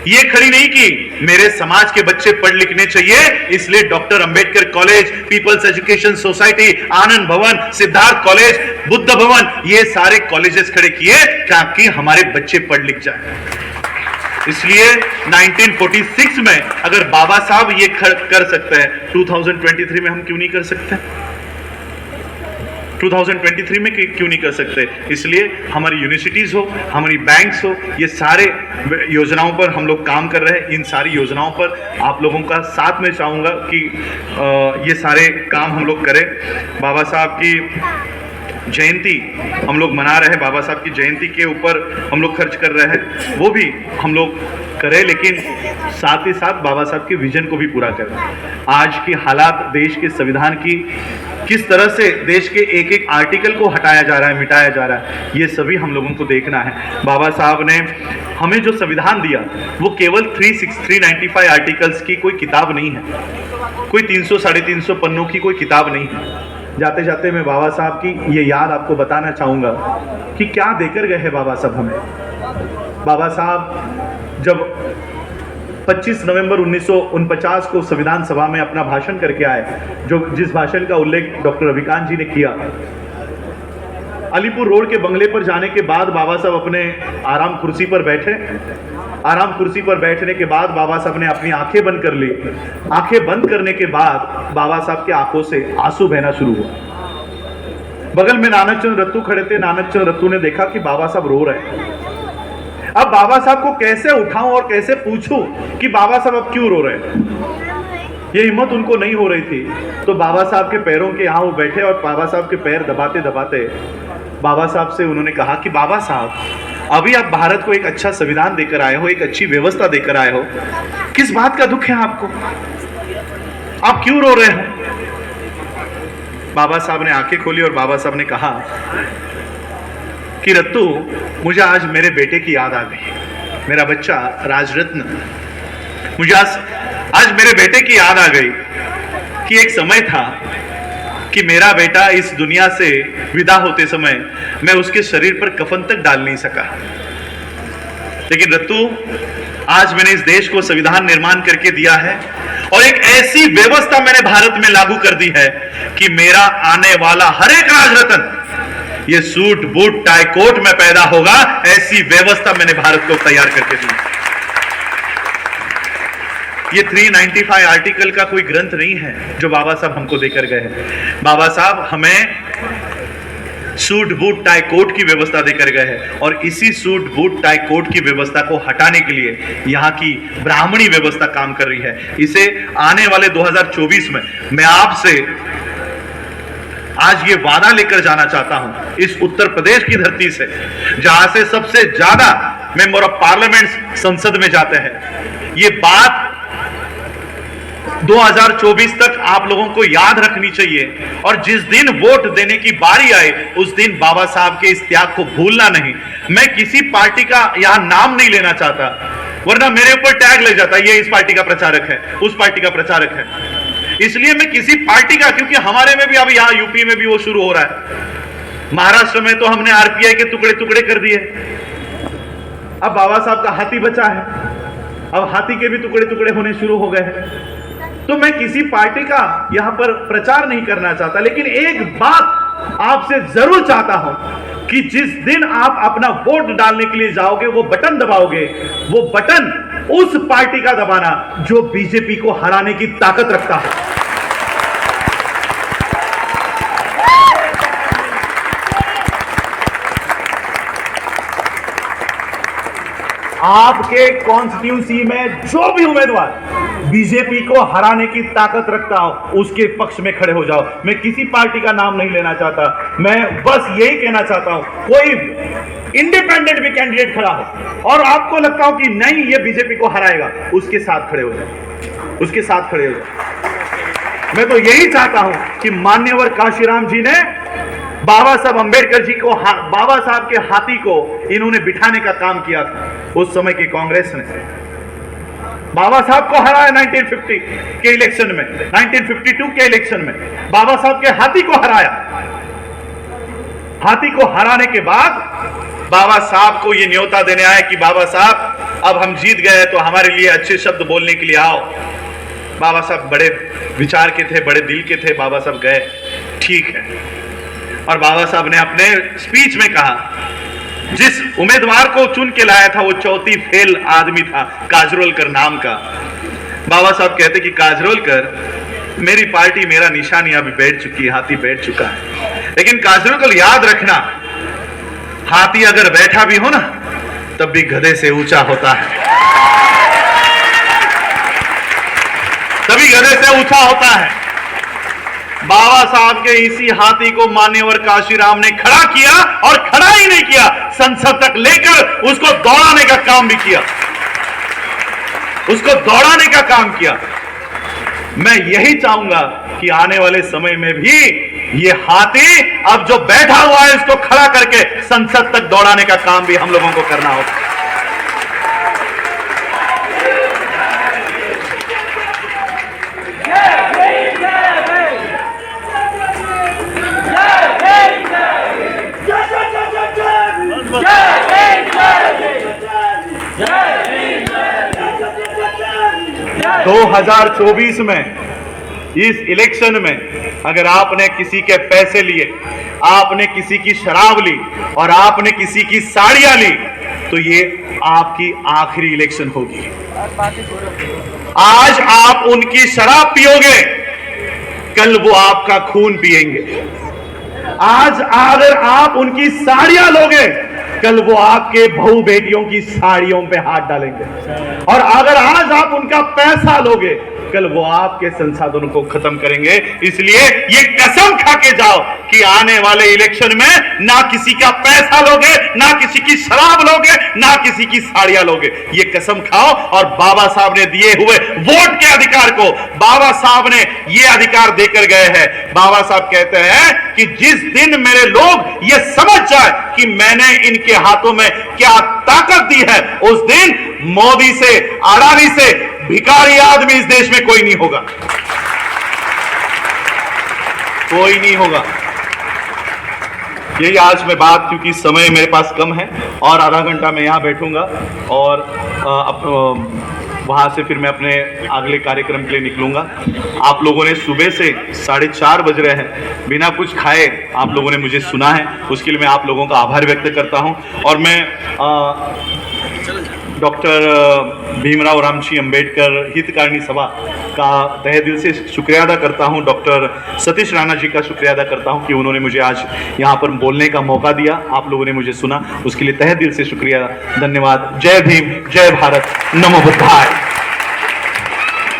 ये खड़ी नहीं की। मेरे समाज के बच्चे पढ़ लिखने चाहिए, इसलिए doctor Ambedkar college, People's Education Society, Anand Bhavan, Siddharth college, Buddha भवन, ये सारे कॉलेजेस खड़े किए ताकि हमारे बच्चे पढ़ लिख जाए। इसलिए 1946 में अगर बाबा साहब ये कर सकते हैं, 2023 में हम क्यों नहीं कर सकते? 2023 में क्यों नहीं कर सकते? इसलिए हमारी यूनिवर्सिटीज हो, हमारी बैंक्स हो, ये सारे योजनाओं पर हम लोग काम कर रहे हैं। इन सारी योजनाओं पर आप लोगों का साथ में चाहूँगा कि ये सारे काम हम लोग करें। बाबा साहब की जयंती हम लोग मना रहे हैं, बाबा साहब की जयंती के ऊपर हम लोग खर्च कर रहे हैं, वो भी हम लोग करें, लेकिन साथ ही साथ बाबा साहब के विजन को भी पूरा करें। आज की हालात देश के संविधान की, किस तरह से देश के एक एक आर्टिकल को हटाया जा रहा है, मिटाया जा रहा है, ये सभी हम लोगों को देखना है। बाबा साहब ने हमें जो संविधान दिया वो केवल 395 आर्टिकल्स की कोई किताब नहीं है, कोई 300 साढ़े 300 पन्नों की कोई किताब नहीं है। जाते जाते मैं बाबा साहब की ये याद आपको बताना चाहूँगा कि क्या देकर गए हैं बाबा साहब हमें। बाबा साहब जब 25 नवंबर 1949 को संविधान सभा में अपना भाषण करके आए, जिस भाषण का उल्लेख डॉक्टर रविकांत जी ने किया, अलीपुर रोड के बंगले पर जाने के बाद बाबा साहब अपने आराम कुर्सी पर बैठे। आराम कुर्सी पर बैठने के बाद बाबा साहब ने अपनी आंखें बंद कर ली। आंखें बंद करने के बाद बाबा साहब के आंखों से आंसू बहना शुरू हुआ। बगल में नानक चंद रत्तू खड़े थे। नानक चंद रत्तू ने देखा कि बाबा साहब रो रहे हैं। अब बाबा साहब को कैसे उठाऊं और कैसे पूछूं कि बाबा साहब अब क्यों रो रहे हैं, ये हिम्मत उनको नहीं हो रही थी। तो बाबा साहब के पैरों के यहाँ वो बैठे और बाबा साहब के पैर दबाते दबाते बाबा साहब से उन्होंने कहा कि बाबा साहब, अभी आप भारत को एक अच्छा संविधान देकर आए हो, एक अच्छी व्यवस्था देकर आए हो, किस बात का दुख है आपको? आप क्यों रो रहे हो? बाबा साहब ने आंखें खोली और बाबा साहब ने कहा कि रत्तू, मुझे आज मेरे बेटे की याद आ गई, मेरा बच्चा राजरत्न, मुझे आज मेरे बेटे की याद आ गई। कि एक समय था कि मेरा बेटा इस दुनिया से विदा होते समय मैं उसके शरीर पर कफन तक डाल नहीं सका, लेकिन रत्तू आज मैंने इस देश को संविधान निर्माण करके दिया है और एक ऐसी व्यवस्था मैंने भारत में लागू कर दी है कि मेरा आने वाला हर एक राजरत्न ये सूट बूट टाई कोट में पैदा होगा, ऐसी व्यवस्था मैंने भारत को तैयार करके दी। ये 395 आर्टिकल का कोई ग्रंथ नहीं है जो बाबा साहब हमको देकर गए हैं। बाबा साहब हमें सूट बूट टाई कोट की व्यवस्था देकर गए हैं और इसी सूट बूट टाई कोट की व्यवस्था को हटाने के लिए यहाँ की ब्राह्मणी व्यवस्था काम कर रही है। इसे आने वाले 2024 में मैं आपसे आज ये वादा लेकर जाना चाहता हूं इस उत्तर प्रदेश की धरती से, जहां से सबसे ज्यादा मेंबर ऑफ पार्लियामेंट संसद में जाते हैं। ये बात 2024 तक आप लोगों को याद रखनी चाहिए और जिस दिन वोट देने की बारी आए उस दिन बाबा साहब के इस त्याग को भूलना नहीं। मैं किसी पार्टी का यहां नाम नहीं लेना चाहता, वरना मेरे ऊपर टैग लग जाता है ये इस पार्टी का प्रचारक है, उस पार्टी का प्रचारक है। इसलिए मैं किसी पार्टी का, क्योंकि हमारे में भी अब यहां यूपी में भी वो शुरू हो रहा है, महाराष्ट्र में तो हमने आरपीआई के टुकड़े टुकड़े कर दिए, अब बाबा साहब का हाथी बचा है, अब हाथी के भी टुकड़े टुकड़े होने शुरू हो गए हैं। तो मैं किसी पार्टी का यहां पर प्रचार नहीं करना चाहता, लेकिन एक बात आपसे जरूर चाहता हूं कि जिस दिन आप अपना वोट डालने के लिए जाओगे वो बटन दबाओगे, वो बटन उस पार्टी का दबाना जो बीजेपी को हराने की ताकत रखता है। आपके कॉन्स्टिट्यूंसी में जो भी उम्मीदवार बीजेपी को हराने की ताकत रखता हो उसके पक्ष में खड़े हो जाओ। मैं किसी पार्टी का नाम नहीं लेना चाहता, मैं बस यही कहना चाहता हूं कोई इंडिपेंडेंट भी कैंडिडेट खड़ा हो और आपको लगता हो कि नहीं ये बीजेपी को हराएगा, उसके साथ खड़े हो जाओ, उसके साथ खड़े हो जाओ। मैं तो यही चाहता हूं कि मान्यवर काशीराम जी ने बाबा साहब अंबेडकर जी को, बाबा साहब के हाथी को इन्होंने बिठाने का काम किया था। उस समय की कांग्रेस ने बाबा साहब को हराया 1950 के इलेक्शन में, 1952 के इलेक्शन में बाबा साहब के हाथी को हराया। हाथी को हराने के बाद बाबा साहब को यह न्योता देने आए कि बाबा साहब अब हम जीत गए तो हमारे लिए अच्छे शब्द बोलने के लिए आओ। बाबा साहब बड़े विचार के थे, बड़े दिल के थे, बाबा साहब गए, ठीक है। और बाबा साहब ने अपने स्पीच में कहा जिस उम्मीदवार को चुन के लाया था वो चौथी फेल आदमी था, काजरोलकर नाम का। बाबा साहब कहते कि काजरोलकर मेरी पार्टी, मेरा निशानी अभी बैठ चुकी है, हाथी बैठ चुका है, लेकिन काजरोलकर याद रखना हाथी अगर बैठा भी हो ना तब भी गधे से ऊंचा होता है, तभी गधे से ऊंचा होता है। बाबा साहब के इसी हाथी को मान्यवर काशीराम ने खड़ा किया और खड़ा ही नहीं किया, संसद तक लेकर उसको दौड़ाने का काम भी किया, उसको दौड़ाने का काम किया। मैं यही चाहूंगा कि आने वाले समय में भी ये हाथी अब जो बैठा हुआ है इसको खड़ा करके संसद तक दौड़ाने का काम भी हम लोगों को करना होगा। दो 2024 में इस इलेक्शन में अगर आपने किसी के पैसे लिए, आपने किसी की शराब ली और आपने किसी की साड़ियां ली तो ये आपकी आखिरी इलेक्शन होगी। आज आप उनकी शराब पियोगे, कल वो आपका खून पिएंगे। आज अगर आप उनकी साड़ियां लोगे, कल वो आपके बहू बेटियों की साड़ियों पे हाथ डालेंगे। और अगर आज आप उनका पैसा लोगे, कल वो आपके संसाधनों को खत्म करेंगे। इसलिए ये कसम खा के जाओ कि आने वाले इलेक्शन में ना किसी का पैसा लोगे, ना किसी की शराब लोगे, ना किसी की साड़ियां लोगे। ये कसम खाओ और बाबा साहब ने दिए हुए वोट के अधिकार को बाबा साहब ने ये अधिकार देकर गए हैं। बाबा साहब कहते हैं कि जिस दिन मेरे लोग ये समझ जाए कि मैंने इनके हाथों में क्या ताकत दी है, उस दिन मोदी से, अडानी से भिखारी आदमी इस देश में कोई नहीं होगा। कोई नहीं होगा। यही आज मैं बात, क्योंकि समय मेरे पास कम है और आधा घंटा मैं यहाँ बैठूंगा और वहाँ से फिर मैं अपने अगले कार्यक्रम के लिए निकलूंगा। आप लोगों ने सुबह से 4:30 बज रहे हैं बिना कुछ खाए आप लोगों ने मुझे सुना है, उसके लिए मैं आप लोगों का आभार व्यक्त करता हूँ। और मैं डॉक्टर भीमराव रामजी अंबेडकर हितकारिणी सभा का तहे दिल से शुक्रिया अदा करता हूं। डॉक्टर सतीश राणा जी का शुक्रिया अदा करता हूं कि उन्होंने मुझे आज यहां पर बोलने का मौका दिया, आप लोगों ने मुझे सुना, उसके लिए तहे दिल से शुक्रिया, धन्यवाद। जय भीम, जय भारत, नमो बुद्धाय।